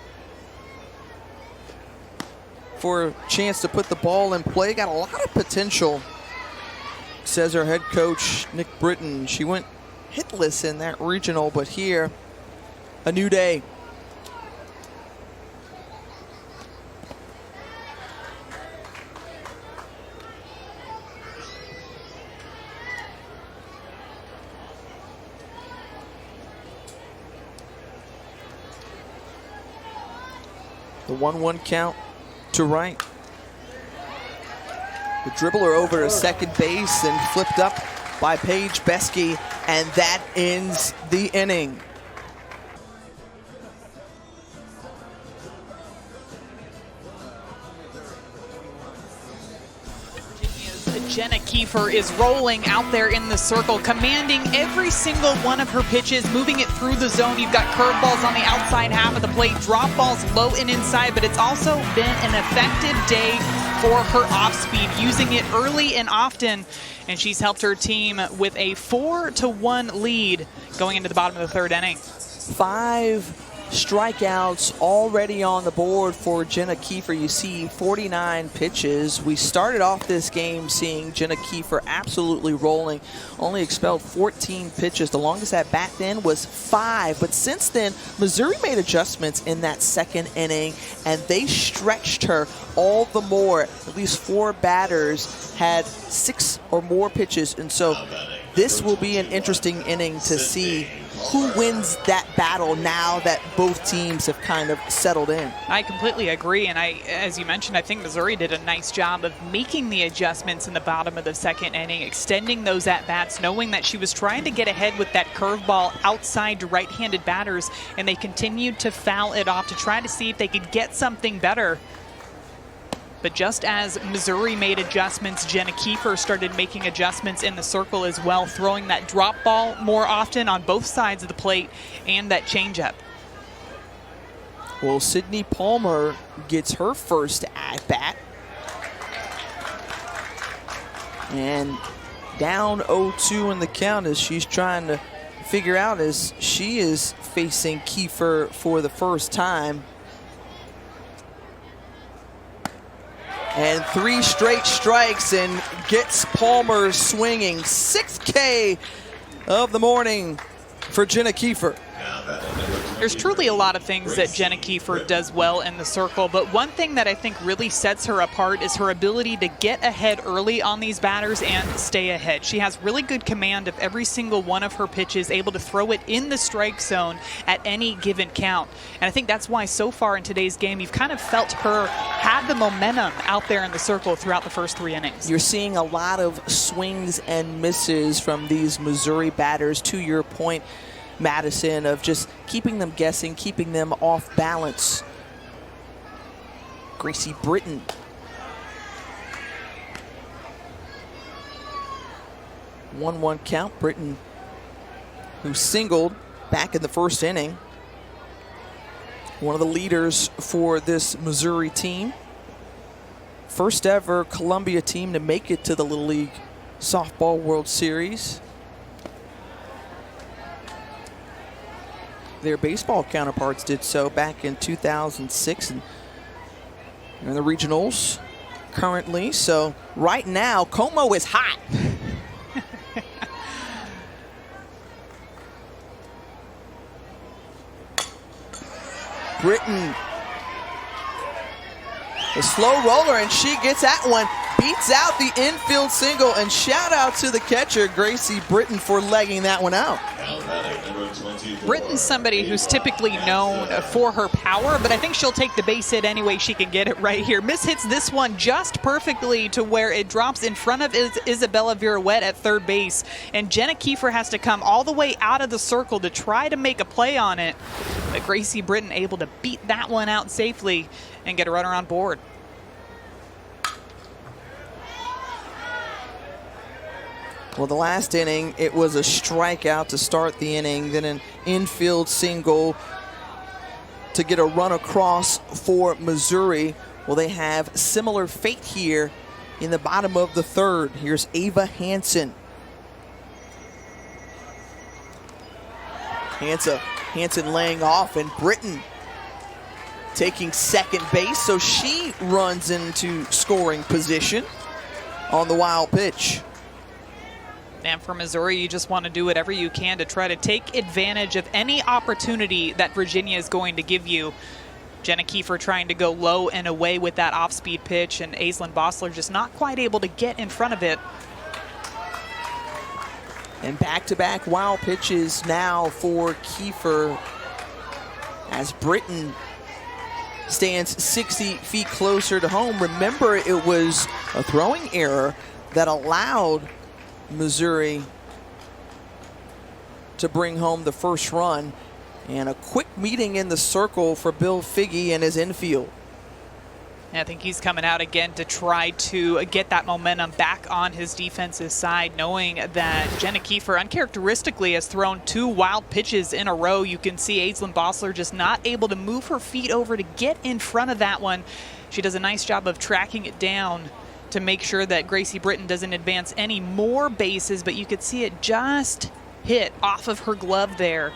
for a chance to put the ball in play. Got a lot of potential, says her head coach, Nick Britton. She went hitless in that regional, but here, a new day. The 1-1 count to right. The dribbler over to second base and flipped up by Paige Beskey, and that ends the inning. Jenna Kiefer is rolling out there in the circle, commanding every single one of her pitches, moving it through the zone. You've got curveballs on the outside half of the plate, drop balls low and inside, but it's also been an effective day for her off-speed, using it early and often, and she's helped her team with a 4-1 lead going into the bottom of the third inning. 5 strikeouts already on the board for Jenna Kiefer. You see 49 pitches. We started off this game seeing Jenna Kiefer absolutely rolling, only expelled 14 pitches. The longest at bat then was 5, but since then Missouri made adjustments in that second inning and they stretched her all the more. At least 4 batters had 6 or more pitches, and so this will be an interesting inning to see who wins that battle now that both teams have kind of settled in. I completely agree, and as you mentioned, I think Missouri did a nice job of making the adjustments in the bottom of the second inning, extending those at-bats, knowing that she was trying to get ahead with that curveball outside to right-handed batters, and they continued to foul it off to try to see if they could get something better. But just as Missouri made adjustments, Jenna Kiefer started making adjustments in the circle as well, throwing that drop ball more often on both sides of the plate and that changeup. Well, Sydney Palmer gets her first at-bat. And down 0-2 in the count as she's trying to figure out as she is facing Kiefer for the first time. And 3 straight strikes and gets Palmer swinging. 6th K of the morning for Jenna Kiefer. There's truly a lot of things that Jenna Kiefer does well in the circle, but one thing that I think really sets her apart is her ability to get ahead early on these batters and stay ahead. She has really good command of every single one of her pitches, able to throw it in the strike zone at any given count. And I think that's why so far in today's game, you've kind of felt her have the momentum out there in the circle throughout the first 3 innings. You're seeing a lot of swings and misses from these Missouri batters, to your point, Madison, of just keeping them guessing, keeping them off balance. Gracie Britton. One count. Britton, who singled back in the first inning. One of the leaders for this Missouri team. First ever Columbia team to make it to the Little League Softball World Series. Their baseball counterparts did so back in 2006 and in the regionals currently. So right now, Como is hot. Britton, the slow roller, and she gets that one. Beats out the infield single, and shout out to the catcher, Gracie Britton, for legging that one out. Britton's somebody who's typically known for her power, but I think she'll take the base hit any way she can get it right here. Mishits this one just perfectly to where it drops in front of Isabella Viruet at third base, and Jenna Kiefer has to come all the way out of the circle to try to make a play on it, but Gracie Britton able to beat that one out safely and get a runner on board. Well, the last inning, it was a strikeout to start the inning, then an infield single to get a run across for Missouri. Well, they have similar fate here in the bottom of the third. Here's Ava Hansen. Hansen laying off, and Britton taking second base, so she runs into scoring position on the wild pitch. And for Missouri, you just want to do whatever you can to try to take advantage of any opportunity that Virginia is going to give you. Jenna Kiefer trying to go low and away with that off-speed pitch, and Aislinn Bossler just not quite able to get in front of it. And back-to-back wild pitches now for Kiefer as Britton stands 60 feet closer to home. Remember, it was a throwing error that allowed Missouri to bring home the first run, and a quick meeting in the circle for Bill Figge and his infield. I think he's coming out again to try to get that momentum back on his defensive side, knowing that Jenna Kiefer uncharacteristically has thrown 2 wild pitches in a row. You can see Aislinn Bossler just not able to move her feet over to get in front of that one. She does a nice job of tracking it down to make sure that Gracie Britton doesn't advance any more bases, but you could see it just hit off of her glove there.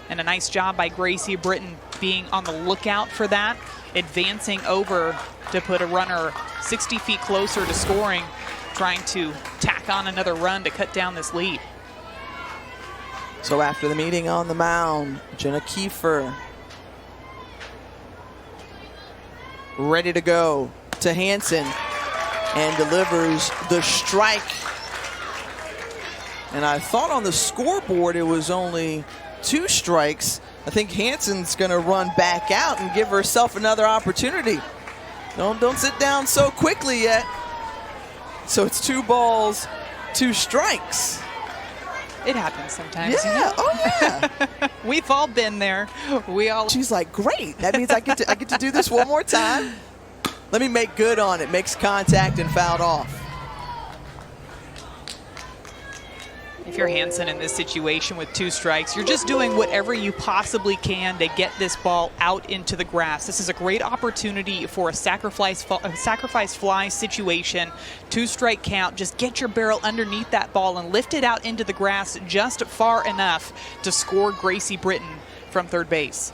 And a nice job by Gracie Britton being on the lookout for that, advancing over to put a runner 60 feet closer to scoring, trying to tack on another run to cut down this lead. So after the meeting on the mound, Jenna Kiefer ready to go to Hansen and delivers the strike. And I thought on the scoreboard it was only 2 strikes. I think Hansen's going to run back out and give herself another opportunity. Don't sit down so quickly yet. So it's 2 balls, 2 strikes. It happens sometimes. Yeah. You know? Oh yeah. We've all been there. She's like, great. That means I get to do this one more time. Let me make good on it. Makes contact and fouled off. If you're Hansen in this situation with 2 strikes, you're just doing whatever you possibly can to get this ball out into the grass. This is a great opportunity for a sacrifice fly situation. 2-strike count. Just get your barrel underneath that ball and lift it out into the grass just far enough to score Gracie Britton from third base.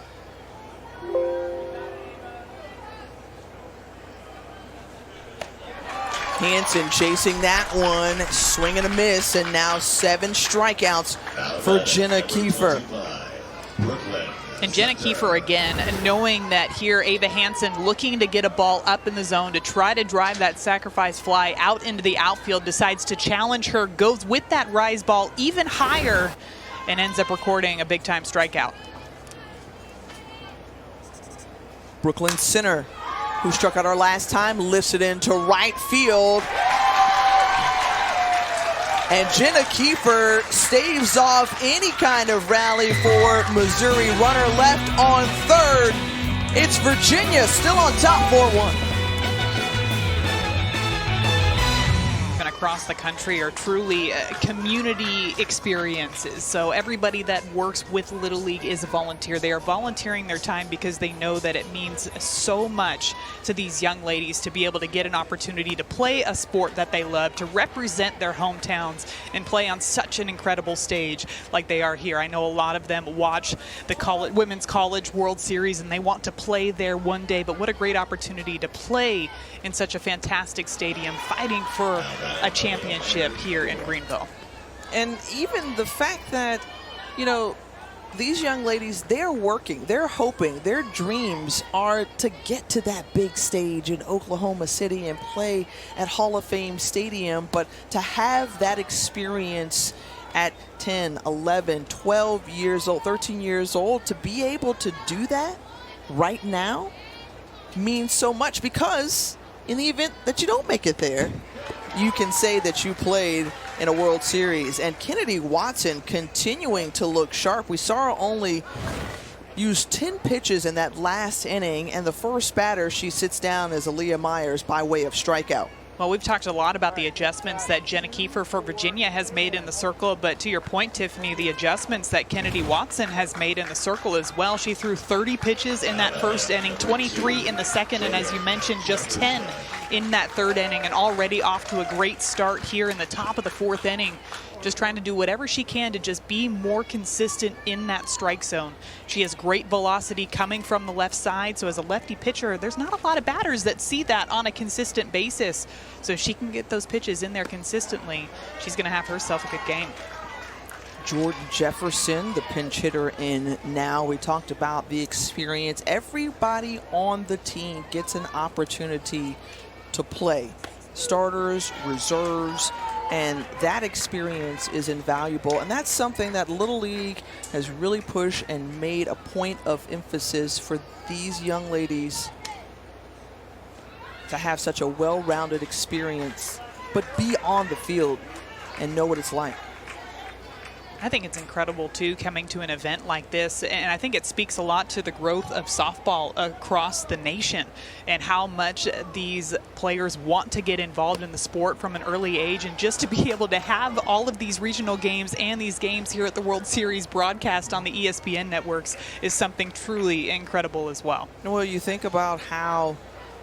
Hansen chasing that one, swing and a miss, and now 7 strikeouts for Jenna Kiefer. And Jenna Kiefer again, knowing that here Ava Hansen looking to get a ball up in the zone to try to drive that sacrifice fly out into the outfield, decides to challenge her, goes with that rise ball even higher, and ends up recording a big-time strikeout. Brooklyn Center, who struck out our last time, lifts it into right field. And Jenna Kiefer staves off any kind of rally for Missouri. Runner left on third. It's Virginia still on top 4-1. Across the country are truly community experiences. So everybody that works with Little League is a volunteer. They are volunteering their time because they know that it means so much to these young ladies to be able to get an opportunity to play a sport that they love, to represent their hometowns and play on such an incredible stage like they are here. I know a lot of them watch the Women's College World Series and they want to play there one day, but what a great opportunity to play in such a fantastic stadium, fighting for a championship here in Greenville. And even the fact that, you know, these young ladies, they're working, they're hoping, their dreams are to get to that big stage in Oklahoma City and play at Hall of Fame Stadium, but to have that experience at 10, 11, 12 years old, 13 years old, to be able to do that right now means so much, because in the event that you don't make it there, you can say that you played in a World Series. And Kennedy Watson continuing to look sharp. We saw her only use 10 pitches in that last inning, and the first batter she sits down is Aaliyah Myers by way of strikeout. Well, we've talked a lot about the adjustments that Jenna Kiefer for Virginia has made in the circle, but to your point, Tiffany, the adjustments that Kennedy Watson has made in the circle as well. She threw 30 pitches in that first inning, 23 in the second, and as you mentioned, just 10 in that third inning, and already off to a great start here in the top of the 4th inning. Just trying to do whatever she can to just be more consistent in that strike zone. She has great velocity coming from the left side, so as a lefty pitcher, there's not a lot of batters that see that on a consistent basis. So if she can get those pitches in there consistently, she's going to have herself a good game. Jordan Jefferson, the pinch hitter in now. We talked about the experience. Everybody on the team gets an opportunity to play. Starters, reserves, And that experience is invaluable. And that's something that Little League has really pushed and made a point of emphasis for these young ladies to have such a well-rounded experience, but be on the field and know what it's like. I think it's incredible, too, coming to an event like this. And I think it speaks a lot to the growth of softball across the nation and how much these players want to get involved in the sport from an early age. And just to be able to have all of these regional games and these games here at the World Series broadcast on the ESPN networks is something truly incredible as well. Well, you think about how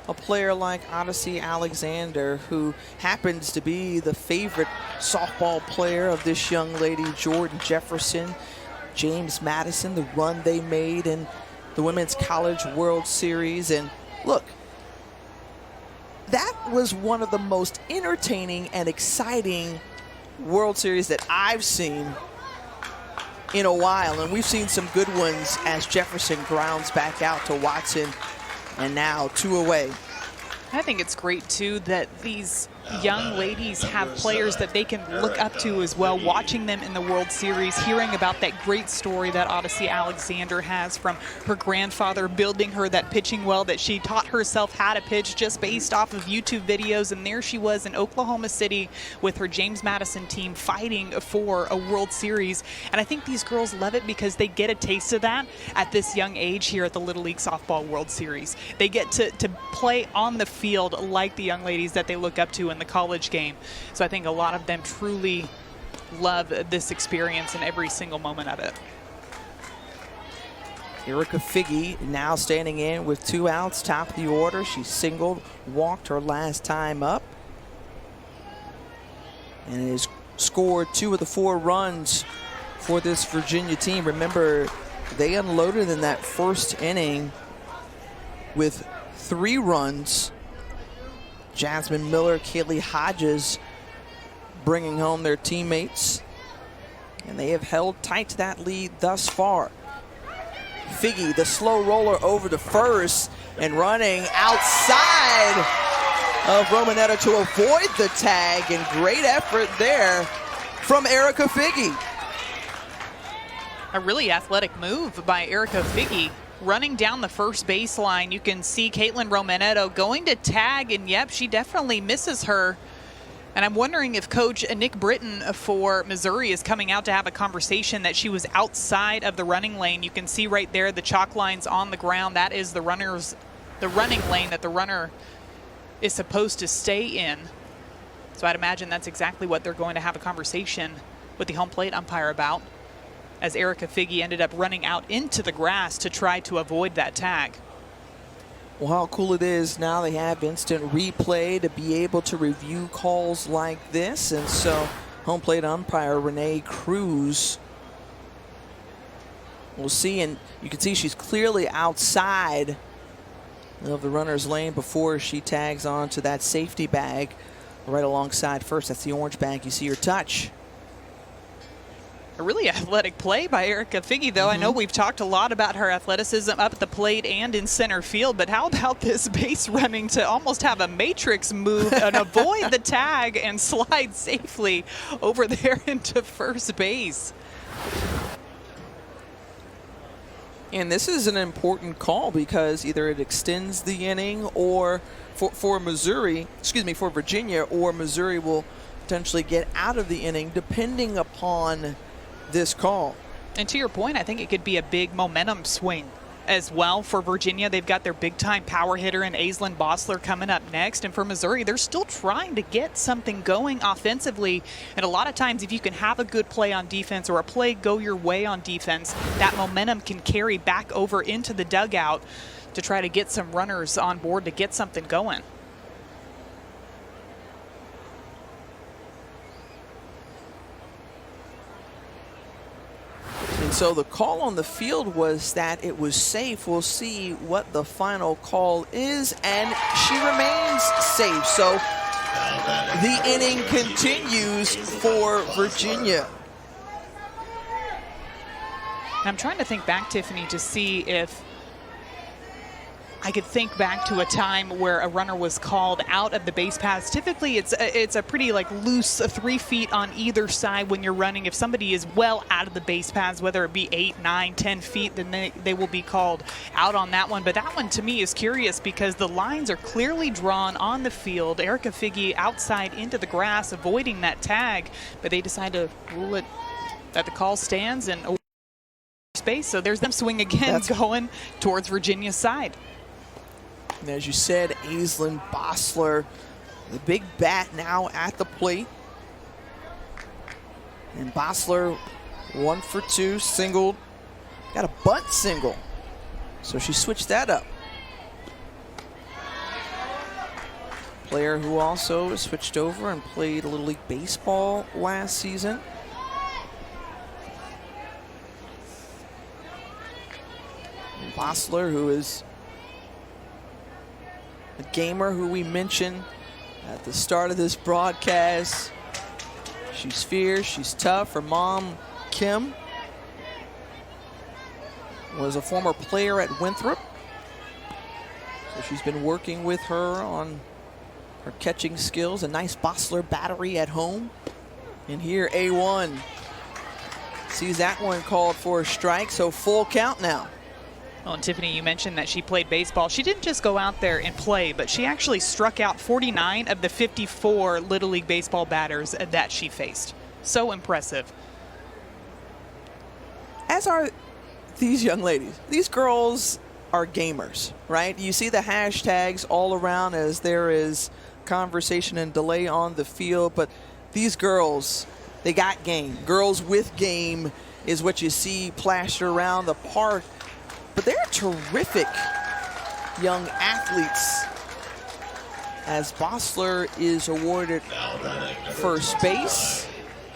a player like Odyssey Alexander, who happens to be the favorite softball player of this young lady, Jordan Jefferson, James Madison, the run they made in the Women's College World Series. And look, that was one of the most entertaining and exciting World Series that I've seen in a while. And we've seen some good ones as Jefferson grounds back out to Watson. And now 2 away. I think it's great, too, that these young ladies have players that they can look up to as well, watching them in the World Series, hearing about that great story that Odyssey Alexander has from her grandfather building her that pitching well that she taught herself how to pitch just based off of YouTube videos. And there she was in Oklahoma City with her James Madison team fighting for a World Series. And I think these girls love it because they get a taste of that at this young age here at the Little League Softball World Series. They get to play on the field like the young ladies that they look up to in the college game. So I think a lot of them truly love this experience and every single moment of it. Erica Figge now standing in with 2 outs, top of the order. She singled, walked her last time up, and has scored 2 of the 4 runs for this Virginia team. Remember, they unloaded in that first inning with 3 runs. Jasmine Miller, Kaylee Hodges bringing home their teammates. And they have held tight to that lead thus far. Figge, the slow roller over to first and running outside of Romanetta to avoid the tag. And great effort there from Erica Figge. A really athletic move by Erica Figge. Running down the first baseline, you can see Caitlin Romanetto going to tag, and yep, she definitely misses her. And I'm wondering if Coach Nick Britton for Missouri is coming out to have a conversation that she was outside of the running lane. You can see right there the chalk lines on the ground. That is the running lane that the runner is supposed to stay in. So I'd imagine that's exactly what they're going to have a conversation with the home plate umpire about, as Erica Figge ended up running out into the grass to try to avoid that tag. Well, how cool it is now they have instant replay to be able to review calls like this. And so home plate umpire Renee Cruz, we'll see, and you can see she's clearly outside of the runner's lane before she tags on to that safety bag right alongside first. That's the orange bag. You see her touch. A really athletic play by Erica Figge, though. I know we've talked a lot about her athleticism up at the plate and in center field, but how about this base running to almost have a matrix move and avoid the tag and slide safely over there into first base? And this is an important call because either it extends the inning or for Virginia, or Missouri will potentially get out of the inning depending upon this call. And to your point, I think it could be a big momentum swing as well for Virginia. They've got their big-time power hitter in Aislinn Bossler coming up next. And for Missouri, they're still trying to get something going offensively. And a lot of times, if you can have a good play on defense or a play go your way on defense, that momentum can carry back over into the dugout to try to get some runners on board to get something going. And so the call on the field was that it was safe. We'll see what the final call is, and she remains safe. So the inning continues for Virginia. I'm trying to think back, Tiffany, to see if I could think back to a time where a runner was called out of the base paths. Typically, it's a pretty loose 3 feet on either side when you're running. If somebody is well out of the base paths, whether it be 8, 9, 10 feet, then they will be called out on that one. But that one to me is curious because the lines are clearly drawn on the field. Erica Figge outside into the grass, avoiding that tag, but they decide to rule it that the call stands and space. So there's them swing again, going towards Virginia's side. And as you said, Aislinn Bossler, the big bat now at the plate. And Bossler, 1 for 2, singled, got a bunt single. So she switched that up. Player who also switched over and played a Little League Baseball last season. And Bossler, who is a gamer who we mentioned at the start of this broadcast. She's fierce, she's tough. Her mom, Kim, was a former player at Winthrop. So she's been working with her on her catching skills. A nice Bossler battery at home. And here, A1 sees that one called for a strike, so full count now. Well, and Tiffany, you mentioned that she played baseball. She didn't just go out there and play, but she actually struck out 49 of the 54 Little League Baseball batters that she faced. So impressive. As are these young ladies. These girls are gamers, right? You see the hashtags all around as there is conversation and delay on the field, but these girls, they got game. Girls with game is what you see plastered around the park. But they're terrific young athletes as Bossler is awarded first base.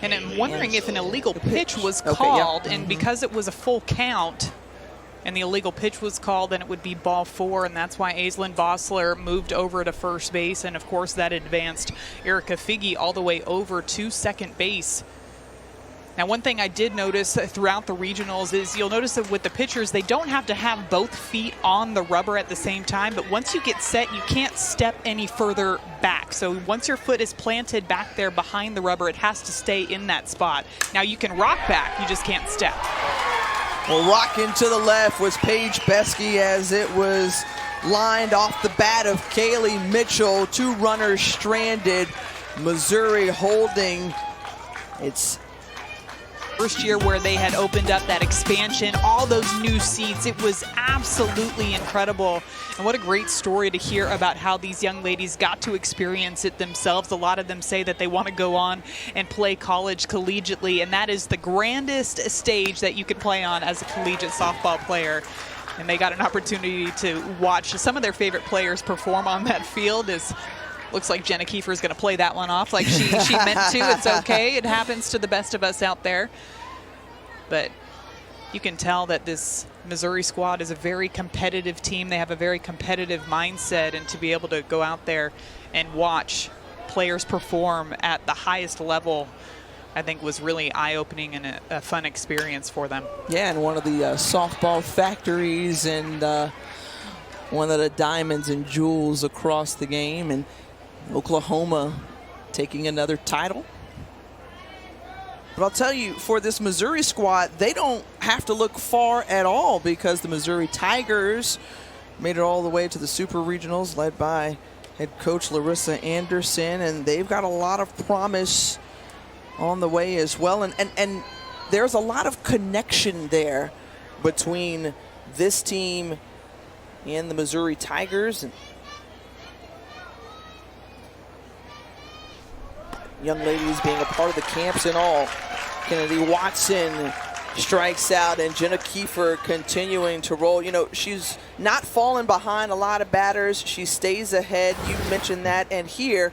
And I'm wondering if an illegal pitch was called, and because it was a full count and the illegal pitch was called, then it would be ball 4, and that's why Aislinn Bossler moved over to first base, and of course that advanced Erica Figge all the way over to second base. Now, one thing I did notice throughout the regionals is you'll notice that with the pitchers, they don't have to have both feet on the rubber at the same time, but once you get set, you can't step any further back. So once your foot is planted back there behind the rubber, it has to stay in that spot. Now, you can rock back, you just can't step. Well, rocking to the left was Paige Beskey as it was lined off the bat of Kaylee Mitchell. 2 runners stranded. Missouri holding its first year where they had opened up that expansion, all those new seats. It was absolutely incredible. And what a great story to hear about how these young ladies got to experience it themselves. A lot of them say that they want to go on and play college collegiately, and that is the grandest stage that you could play on as a collegiate softball player. And they got an opportunity to watch some of their favorite players perform on that field. Looks like Jenna Kiefer is going to play that one off like she meant to. It's okay. It happens to the best of us out there. But you can tell that this Missouri squad is a very competitive team. They have a very competitive mindset, and to be able to go out there and watch players perform at the highest level, I think was really eye-opening and a fun experience for them. Yeah, and one of the softball factories and one of the diamonds and jewels across the game. And Oklahoma taking another title. But I'll tell you, for this Missouri squad, they don't have to look far at all because the Missouri Tigers made it all the way to the Super Regionals led by head coach Larissa Anderson, and they've got a lot of promise on the way as well. And there's a lot of connection there between this team and the Missouri Tigers. And young ladies being a part of the camps and all. Kennedy Watson strikes out, and Jenna Kiefer continuing to roll. You know, she's not falling behind a lot of batters. She stays ahead. You mentioned that. And here,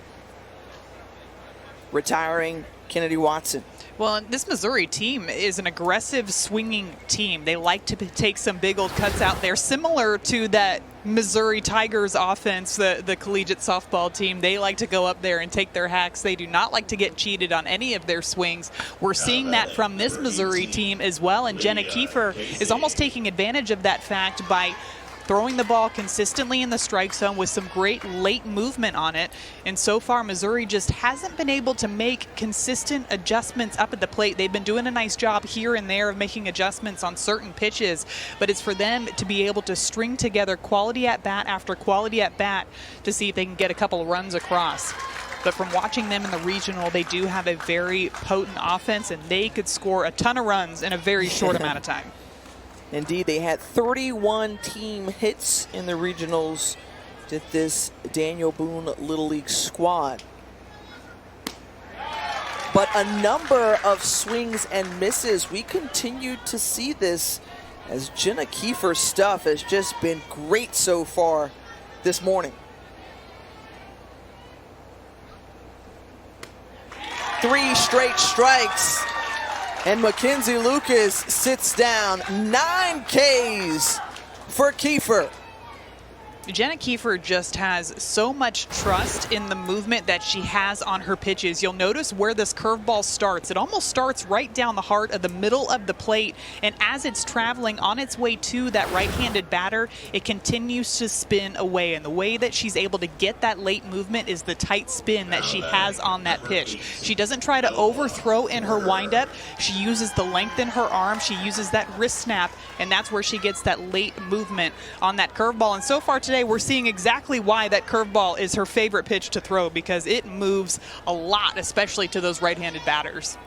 retiring Kennedy Watson. Well, this Missouri team is an aggressive swinging team. They like to take some big old cuts out there, similar to that Missouri Tigers offense, the collegiate softball team. They like to go up there and take their hacks. They do not like to get cheated on any of their swings. We're seeing that from this Missouri team as well, and Jenna Kiefer is almost taking advantage of that fact by throwing the ball consistently in the strike zone with some great late movement on it. And so far, Missouri just hasn't been able to make consistent adjustments up at the plate. They've been doing a nice job here and there of making adjustments on certain pitches, but it's for them to be able to string together quality at bat after quality at bat to see if they can get a couple of runs across. But from watching them in the regional, they do have a very potent offense, and they could score a ton of runs in a very short amount of time. Indeed, they had 31 team hits in the regionals with this Daniel Boone Little League squad. But a number of swings and misses. We continue to see this as Jenna Kiefer's stuff has just been great so far this morning. 3 straight strikes, and Mackenzie Lucas sits down. 9 Ks for Kiefer. Jenna Kiefer just has so much trust in the movement that she has on her pitches. You'll notice where this curveball starts. It almost starts right down the heart of the middle of the plate, and as it's traveling on its way to that right-handed batter, it continues to spin away. And the way that she's able to get that late movement is the tight spin that she has on that pitch. She doesn't try to overthrow in her windup. She uses the length in her arm. She uses that wrist snap, and that's where she gets that late movement on that curveball. And so far today, we're seeing exactly why that curveball is her favorite pitch to throw, because it moves a lot, especially to those right-handed batters.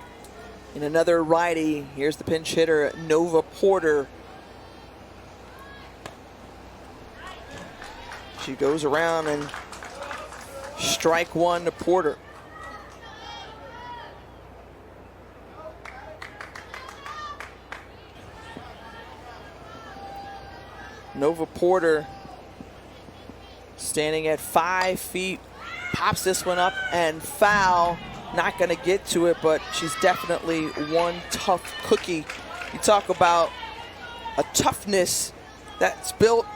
In another righty, here's the pinch hitter, Nova Porter. She goes around and strike one to Porter. Nova Porter standing at 5 feet, pops this one up and foul. Not going to get to it, but she's definitely one tough cookie. You talk about a toughness that's built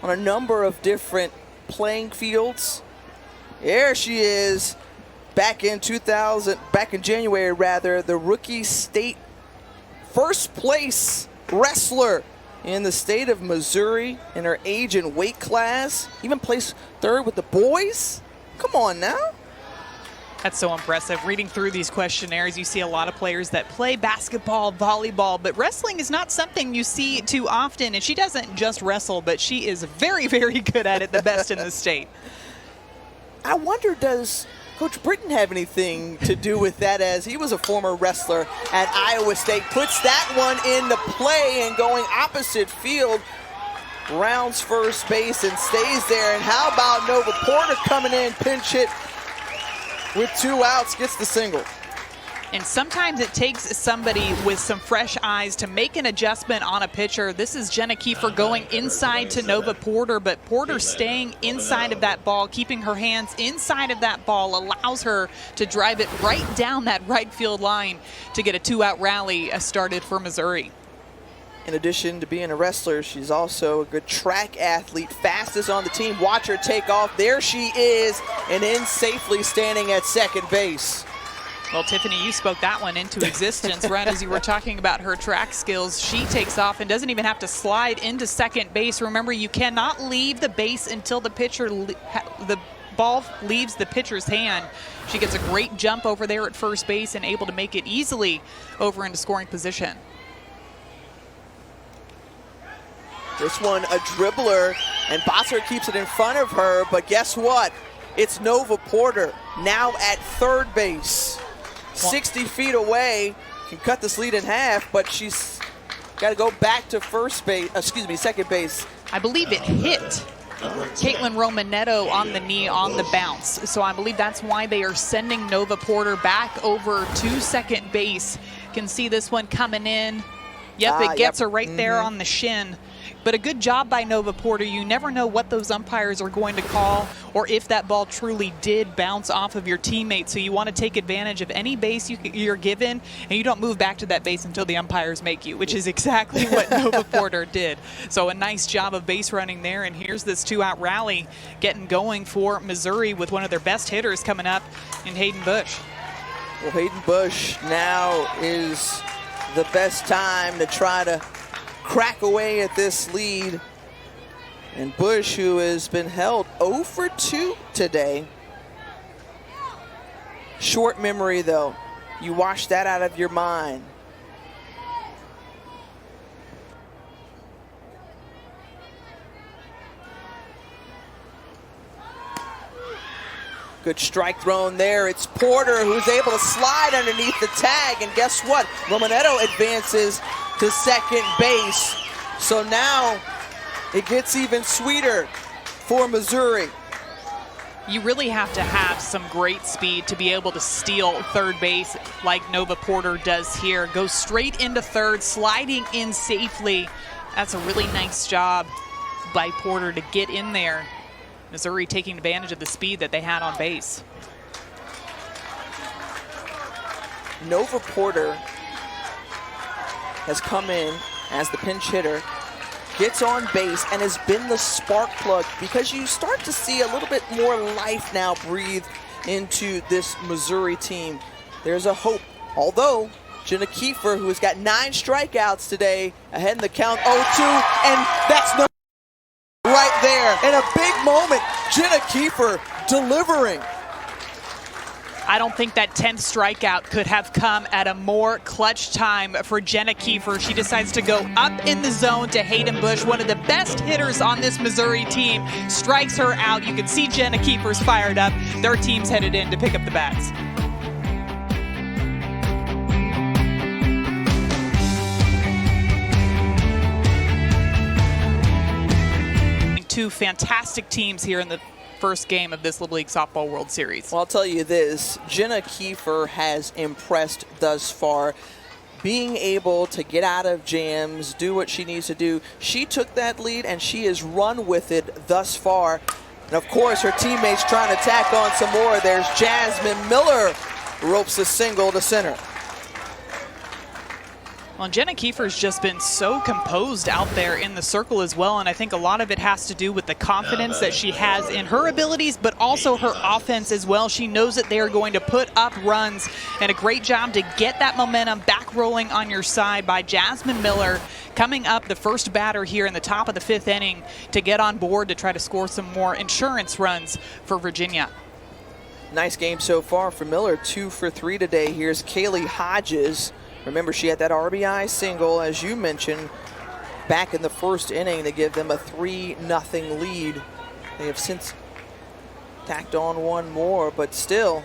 on a number of different playing fields. There she is, back in January rather, the rookie state first place wrestler in the state of Missouri in her age and weight class. Even placed 3rd with the boys. Come on now. That's so impressive. Reading through these questionnaires, you see a lot of players that play basketball, volleyball, but wrestling is not something you see too often. And she doesn't just wrestle, but she is very, very good at it, the best in the state. I wonder, does Coach Britton have anything to do with that, as he was a former wrestler at Iowa State? Puts that one into play and going opposite field, rounds first base and stays there. And how about Nova Porter coming in, pinch hit with 2 outs, gets the single. And sometimes it takes somebody with some fresh eyes to make an adjustment on a pitcher. This is Jenna Kiefer going inside to Nova Porter, but Porter staying inside of that ball, keeping her hands inside of that ball, allows her to drive it right down that right field line to get a 2-out rally started for Missouri. In addition to being a wrestler, she's also a good track athlete, fastest on the team. Watch her take off. There she is, and in safely, standing at second base. Well, Tiffany, you spoke that one into existence right as you were talking about her track skills. She takes off and doesn't even have to slide into second base. Remember, you cannot leave the base until the ball leaves the pitcher's hand. She gets a great jump over there at first base and able to make it easily over into scoring position. This one a dribbler, and Bosser keeps it in front of her, but guess what? It's Nova Porter now at third base. 60 feet away, can cut this lead in half, but she's got to go back to second base. I believe it hit Caitlin Romanetto on the knee on the bounce. So I believe that's why they are sending Nova Porter back over to second base. Can see this one coming in. Yep, it gets her right there on the shin. But a good job by Nova Porter. You never know what those umpires are going to call or if that ball truly did bounce off of your teammate. So you want to take advantage of any base you're given, and you don't move back to that base until the umpires make you, which is exactly what Nova Porter did. So a nice job of base running there, and here's this 2-out rally getting going for Missouri with one of their best hitters coming up in Hayden Bush. Well, Hayden Bush now is the best time to try to crack away at this lead. And Bush, who has been held 0 for 2 today. Short memory, though. You wash that out of your mind. Good strike thrown there. It's Porter who's able to slide underneath the tag. And guess what? Romanetto advances to second base. So now it gets even sweeter for Missouri. You really have to have some great speed to be able to steal third base like Nova Porter does here. Goes straight into third, sliding in safely. That's a really nice job by Porter to get in there. Missouri taking advantage of the speed that they had on base. Nova Porter has come in as the pinch hitter, gets on base, and has been the spark plug because you start to see a little bit more life now breathe into this Missouri team. There's a hope, although Jenna Kiefer, who has got 9 strikeouts today, ahead in the count 0-2, and that's no right there. In a big moment, Jenna Kiefer delivering. I don't think that 10th strikeout could have come at a more clutch time for Jenna Kiefer. She decides to go up in the zone to Hayden Bush, one of the best hitters on this Missouri team, strikes her out. You can see Jenna Kiefer's fired up. Their team's headed in to pick up the bats. Two fantastic teams here in the first game of this Little League Softball World Series. Well, I'll tell you this, Jenna Kiefer has impressed thus far. Being able to get out of jams, do what she needs to do. She took that lead and she has run with it thus far. And of course, her teammates trying to tack on some more. There's Jasmine Miller, ropes a single to center. Well, Jenna Kiefer's just been so composed out there in the circle as well, and I think a lot of it has to do with the confidence that she has in her abilities, but also her offense as well. She knows that they are going to put up runs, and a great job to get that momentum back rolling on your side by Jasmine Miller, coming up the first batter here in the top of the 5th inning to get on board to try to score some more insurance runs for Virginia. Nice game so far for Miller, 2 for 3 today. Here's Kaylee Hodges. Remember, she had that RBI single, as you mentioned, back in the first inning to give them a 3-0 lead. They have since tacked on one more, but still,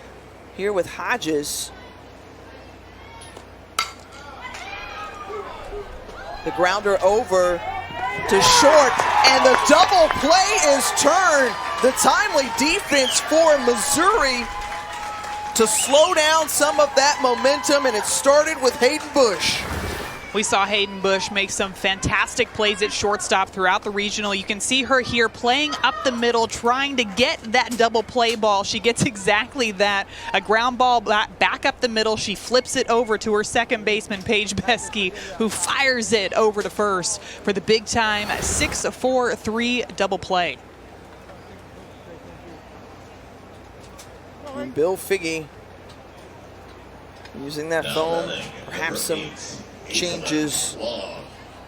here with Hodges. The grounder over to short, and the double play is turned. The timely defense for Missouri to slow down some of that momentum, and it started with Hayden Bush. We saw Hayden Bush make some fantastic plays at shortstop throughout the regional. You can see her here playing up the middle, trying to get that double play ball. She gets exactly that, a ground ball back up the middle. She flips it over to her second baseman, Paige Beskey, who fires it over to first for the big time 6-4-3 double play. And Bill Figge using that foam, perhaps some changes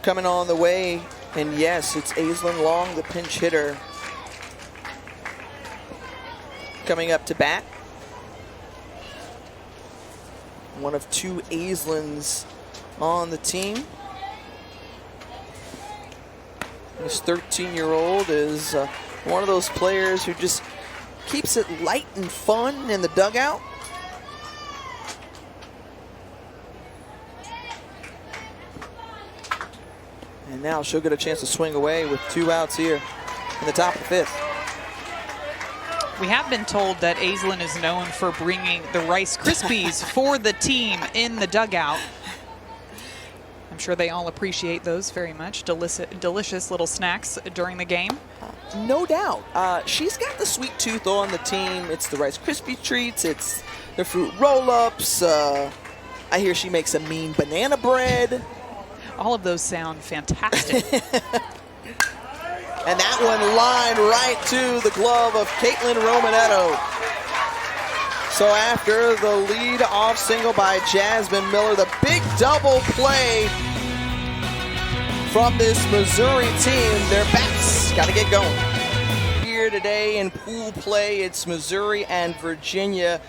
coming on the way. And yes, it's Aislinn Long, the pinch hitter, coming up to bat. One of 2 Aislinns on the team. This 13-year-old is one of those players who just keeps it light and fun in the dugout. And now she'll get a chance to swing away with 2 outs here in the top of the 5th. We have been told that Aislinn is known for bringing the Rice Krispies for the team in the dugout. I'm sure they all appreciate those very much. Delicious little snacks during the game. No doubt. She's got the sweet tooth on the team. It's the Rice Krispie treats. It's the fruit roll-ups. I hear she makes a mean banana bread. All of those sound fantastic. And that one lined right to the glove of Caitlin Romanetto. So after the lead-off single by Jasmine Miller, the big double play from this Missouri team. Their bats got to get going. Here today in pool play, it's Missouri and Virginia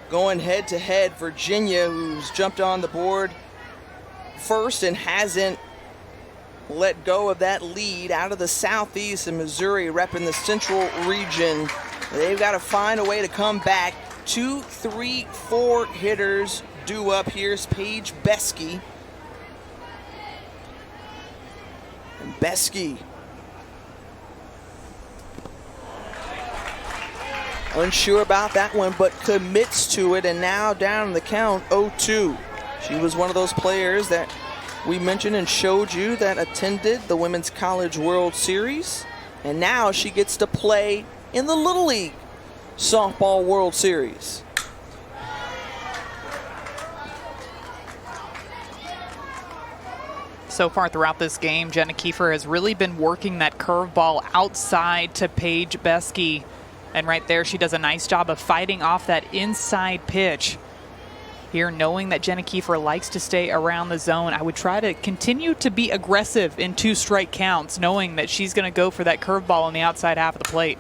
going head-to-head. Virginia, who's jumped on the board first and hasn't let go of that lead out of the Southeast, and Missouri repping the Central region. They've got to find a way to come back. 2, 3, 4 hitters due up. Here's Paige Beskey. And Beskey, unsure about that one, but commits to it, and now down in the count, 0-2. She was one of those players that we mentioned and showed you that attended the Women's College World Series, and now she gets to play in the Little League Softball World Series. So far throughout this game, Jenna Kiefer has really been working that curveball outside to Paige Beskey. And right there, she does a nice job of fighting off that inside pitch. Here, knowing that Jenna Kiefer likes to stay around the zone, I would try to continue to be aggressive in 2 strike counts, knowing that she's going to go for that curveball on the outside half of the plate.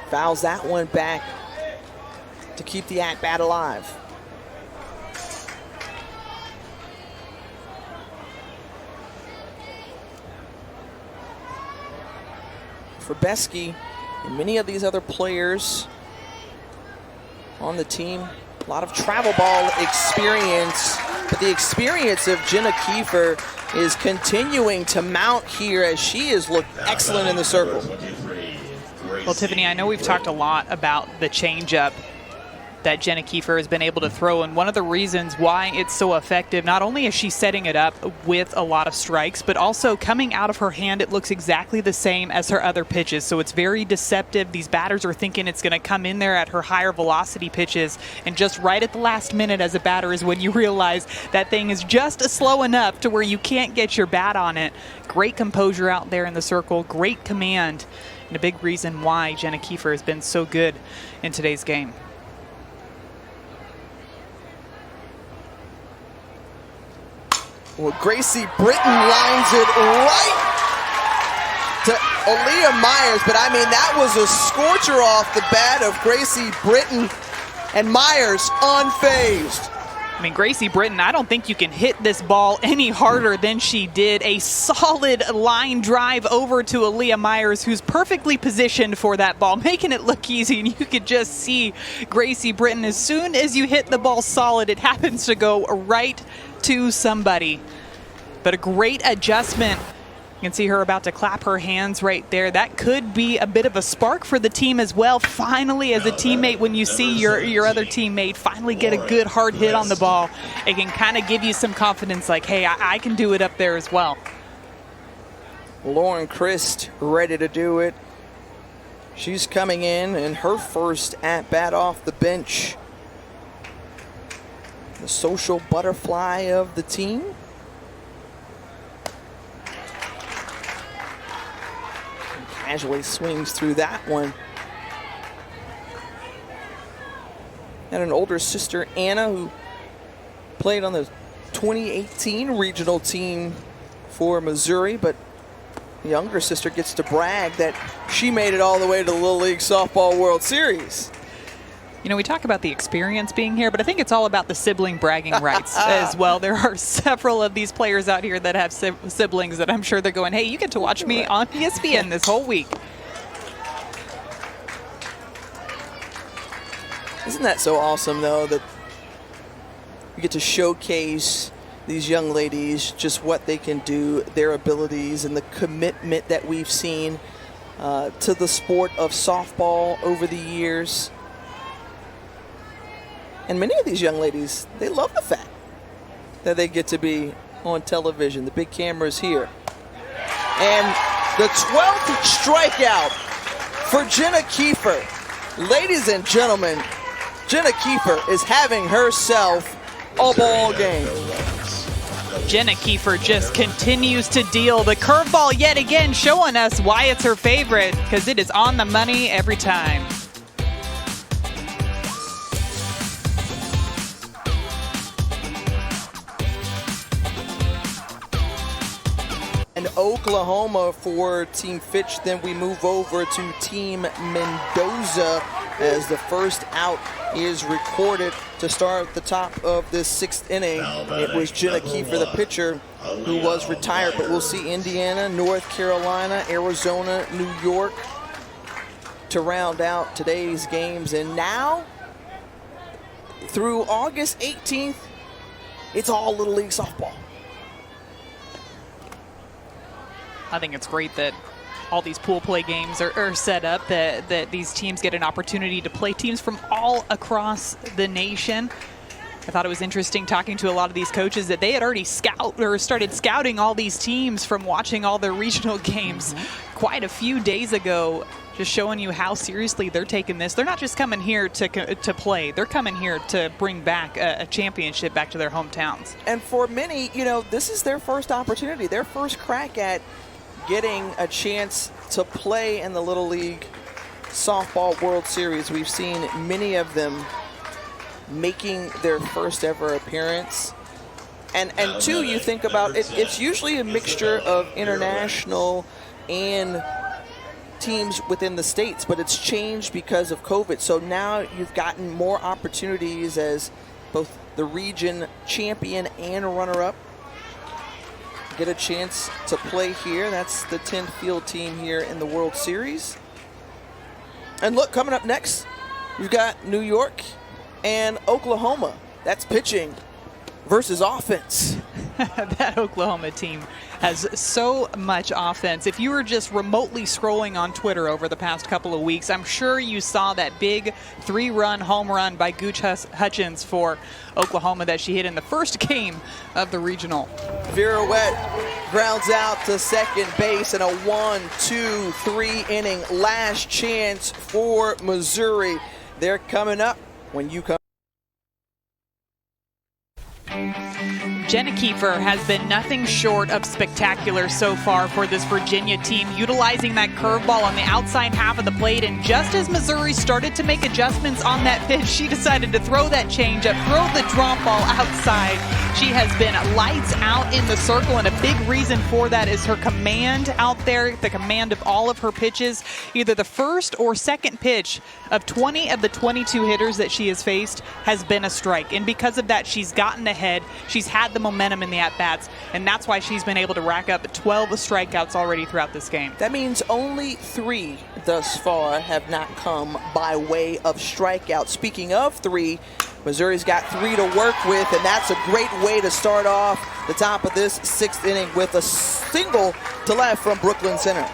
Fouls that one back to keep the at-bat alive. For Beskey and many of these other players on the team, a lot of travel ball experience, but the experience of Jenna Kiefer is continuing to mount here as she has looked excellent in the circle. Well, Tiffany, I know we've talked a lot about the changeup that Jenna Kiefer has been able to throw, and one of the reasons why it's so effective, not only is she setting it up with a lot of strikes, but also coming out of her hand, it looks exactly the same as her other pitches, so it's very deceptive. These batters are thinking it's going to come in there at her higher velocity pitches, and just right at the last minute as a batter is when you realize that thing is just slow enough to where you can't get your bat on it. Great composure out there in the circle, great command, and a big reason why Jenna Kiefer has been so good in today's game. Well, Gracie Britton lines it right to Aaliyah Myers, but I mean, that was a scorcher off the bat of Gracie Britton, and Myers unfazed. I mean, Gracie Britton, I don't think you can hit this ball any harder than she did. A solid line drive over to Aaliyah Myers, who's perfectly positioned for that ball, making it look easy, and you could just see Gracie Britton, as soon as you hit the ball solid, it happens to go right to somebody. But a great adjustment. You can see her about to clap her hands right there. That could be a bit of a spark for the team as well. Finally, as a teammate, when you see your other teammate finally get a good hard hit on the ball, it can kind of give you some confidence like, hey, I can do it up there as well. Lauren Christ ready to do it. She's coming in her first at-bat off the bench. The social butterfly of the team. Casually swings through that one. And an older sister, Anna, who played on the 2018 regional team for Missouri, but the younger sister gets to brag that she made it all the way to the Little League Softball World Series. You know, we talk about the experience being here, but I think it's all about the sibling bragging rights as well. There are several of these players out here that have siblings that I'm sure they're going, hey, you get to watch me on ESPN this whole week. Isn't that so awesome, though, that you get to showcase these young ladies, just what they can do, their abilities, and the commitment that we've seen to the sport of softball over the years. And many of these young ladies, they love the fact that they get to be on television. The big cameras here. And the 12th strikeout for Jenna Kiefer. Ladies and gentlemen, Jenna Kiefer is having herself a ball game. Jenna Kiefer just continues to deal the curveball yet again, showing us why it's her favorite, because it is on the money every time. And Oklahoma for Team Fitch. Then we move over to Team Mendoza as the first out is recorded to start the top of this 6th inning. It was Jenna Kiefer, the pitcher, who was retired, but we'll see Indiana, North Carolina, Arizona, New York to round out today's games. And now, through August 18th, it's all Little League softball. I think it's great that all these pool play games are set up, that these teams get an opportunity to play teams from all across the nation. I thought it was interesting talking to a lot of these coaches that they had already started scouting all these teams from watching all their regional games quite a few days ago, just showing you how seriously they're taking this. They're not just coming here to play. They're coming here to bring back a championship back to their hometowns. And for many, you know, this is their first opportunity, their first crack at getting a chance to play in the Little League Softball World Series. We've seen many of them making their first ever appearance. And two, you think about it, it's usually a mixture of international and teams within the states, but it's changed because of COVID. So now you've gotten more opportunities as both the region champion and runner-up get a chance to play here. That's the 10th field team here in the World Series. And look, coming up next, we've got New York and Oklahoma. That's pitching versus offense. That Oklahoma team has so much offense. If you were just remotely scrolling on Twitter over the past couple of weeks, I'm sure you saw that big 3-run home run by Gooch Hutchins for Oklahoma that she hit in the first game of the regional. Vera Wett grounds out to second base in a 1-2-3 inning last chance for Missouri. They're coming up when you come. Jenna Kiefer has been nothing short of spectacular so far for this Virginia team, utilizing that curveball on the outside half of the plate. And just as Missouri started to make adjustments on that pitch, she decided to throw that changeup, throw the drop ball outside. She has been lights out in the circle, and a big reason for that is her command out there, the command of all of her pitches. Either the first or second pitch of 20 of the 22 hitters that she has faced has been a strike. And because of that, she's gotten ahead. She's had the momentum in the at-bats, and that's why she's been able to rack up 12 strikeouts already throughout this game. That means only 3 thus far have not come by way of strikeouts. Speaking of 3, Missouri's got 3 to work with, and that's a great way to start off the top of this 6th inning with a single to left from Brooklyn Center.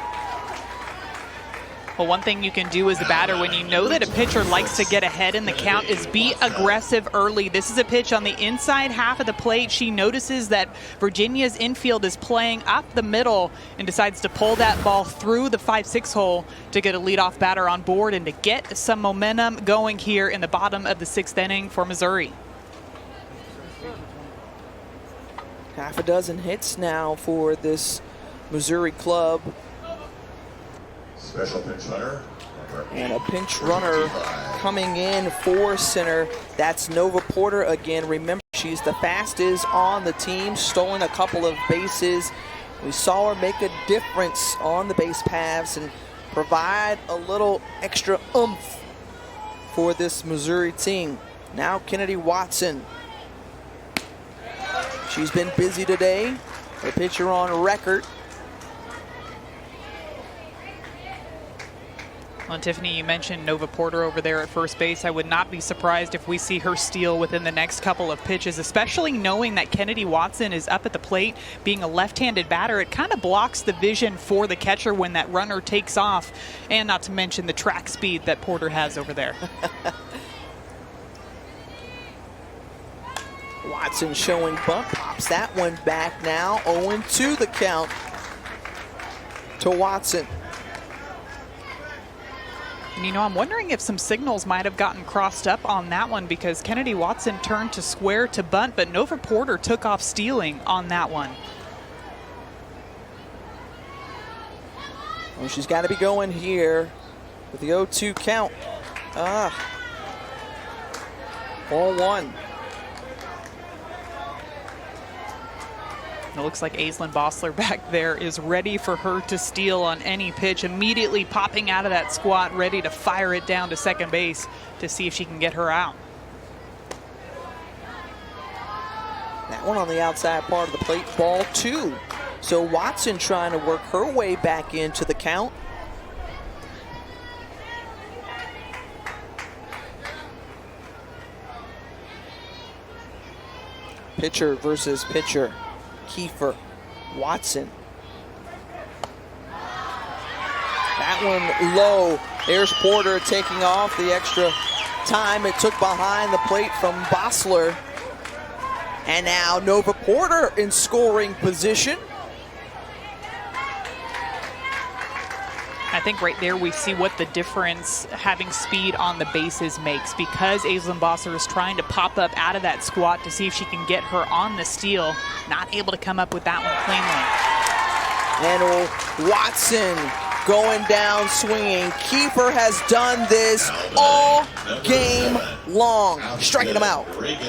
Well, one thing you can do as a batter when you know that a pitcher likes to get ahead in the count is be aggressive early. This is a pitch on the inside half of the plate. She notices that Virginia's infield is playing up the middle and decides to pull that ball through the 5-6 hole to get a leadoff batter on board and to get some momentum going here in the bottom of the 6th inning for Missouri. Half a dozen hits now for this Missouri club. Special pinch runner. And a pinch runner coming in for center. That's Nova Porter again. Remember, she's the fastest on the team, stolen a couple of bases. We saw her make a difference on the base paths and provide a little extra oomph for this Missouri team. Now Kennedy Watson. She's been busy today. The pitcher on record. Well, Tiffany, you mentioned Nova Porter over there at first base. I would not be surprised if we see her steal within the next couple of pitches, especially knowing that Kennedy Watson is up at the plate. Being a left-handed batter, it kind of blocks the vision for the catcher when that runner takes off, and not to mention the track speed that Porter has over there. Watson showing bunt, pops that one back now. 0-2 the count to Watson. And you know, I'm wondering if some signals might have gotten crossed up on that one because Kennedy Watson turned to square to bunt, but Nova Porter took off stealing on that one. Well, she's got to be going here with the 0-2 count. 0-1. It looks like Aislinn Bossler back there is ready for her to steal on any pitch, immediately popping out of that squat, ready to fire it down to second base to see if she can get her out. That one on the outside part of the plate, ball 2. So Watson trying to work her way back into the count. Pitcher versus pitcher. Kiefer, Watson. That one low. There's Porter taking off the extra time it took behind the plate from Bossler. And now Nova Porter in scoring position. I think right there we see what the difference having speed on the bases makes, because Aislinn Bossler is trying to pop up out of that squat to see if she can get her on the steal. Not able to come up with that one cleanly. And Watson going down swinging. Kiefer has done this all game long, striking them out.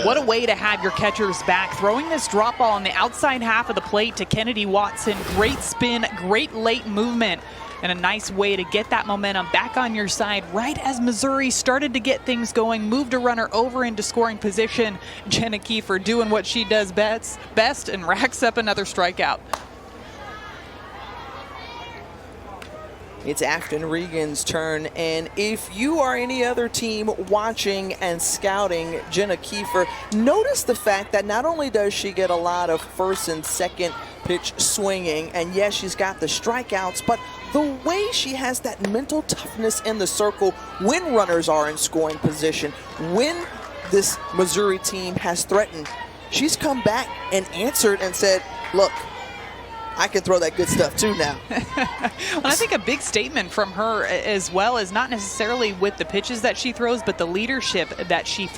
What a way to have your catchers back. Throwing this drop ball on the outside half of the plate to Kennedy Watson. Great spin, great late movement, and a nice way to get that momentum back on your side right as Missouri started to get things going, moved a runner over into scoring position. Jenna Kiefer doing what she does best and racks up another strikeout. It's Afton Regan's turn, and if you are any other team watching and scouting Jenna Kiefer, notice the fact that not only does she get a lot of first and second pitch swinging, and yes, she's got the strikeouts, but the way she has that mental toughness in the circle when runners are in scoring position, when this Missouri team has threatened, she's come back and answered and said, look, I can throw that good stuff too now. Well, I think a big statement from her as well is not necessarily with the pitches that she throws, but the leadership that she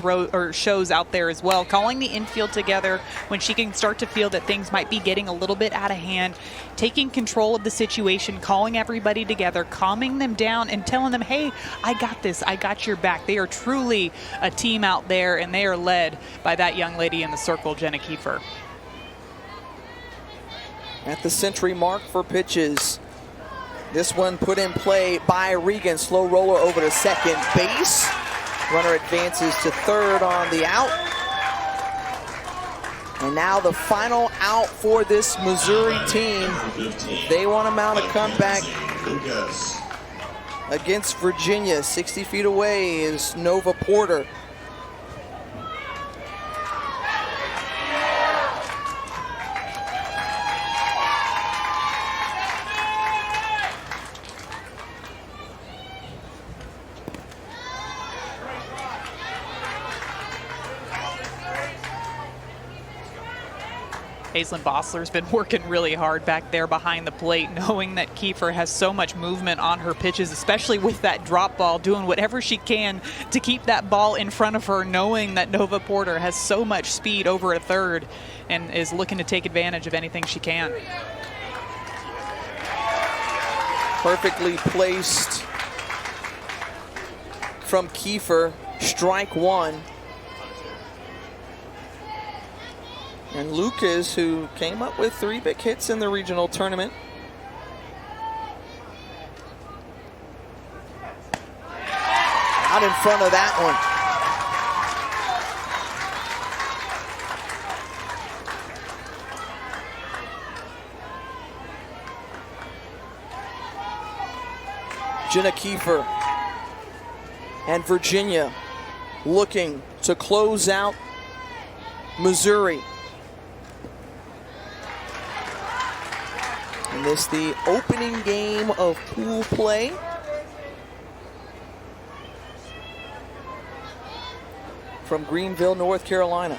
shows out there as well. Calling the infield together when she can start to feel that things might be getting a little bit out of hand, taking control of the situation, calling everybody together, calming them down and telling them, hey, I got this, I got your back. They are truly a team out there, and they are led by that young lady in the circle, Jenna Kiefer. At the century mark for pitches. This one put in play by Regan. Slow roller over to second base. Runner advances to third on the out. And now the final out for this Missouri team. They want to mount a comeback against Virginia. 60 feet away is Nova Porter. Aislinn Bossler's been working really hard back there behind the plate, knowing that Kiefer has so much movement on her pitches, especially with that drop ball, doing whatever she can to keep that ball in front of her, knowing that Nova Porter has so much speed over a third and is looking to take advantage of anything she can. Perfectly placed from Kiefer, strike one. And Lucas, who came up with 3 big hits in the regional tournament. Out in front of that one. Jenna Kiefer and Virginia looking to close out Missouri. And this the opening game of pool play. From Greenville, North Carolina.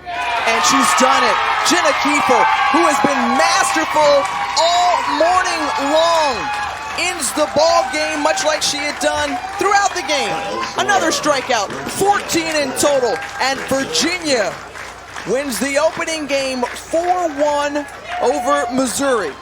And she's done it. Jenna Kiefer, who has been masterful all morning long, ends the ball game much like she had done throughout the game. Another strikeout, 14 in total, and Virginia wins the opening game 4-1 over Missouri.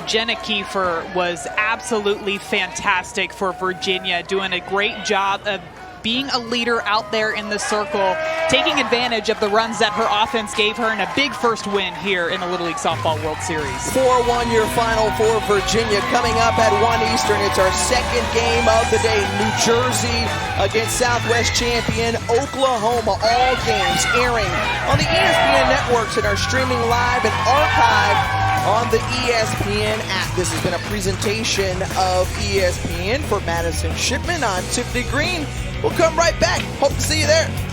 Jenna Kiefer was absolutely fantastic for Virginia, doing a great job of being a leader out there in the circle, taking advantage of the runs that her offense gave her in a big first win here in the Little League Softball World Series. 4-1 your final for Virginia. Coming up at 1 Eastern, it's our second game of the day. New Jersey against Southwest champion Oklahoma. All games airing on the ESPN networks and are streaming live and archived on the ESPN app. This has been a presentation of ESPN. For Madison Shipman, I'm Tiffany Green. We'll come right back. Hope to see you there.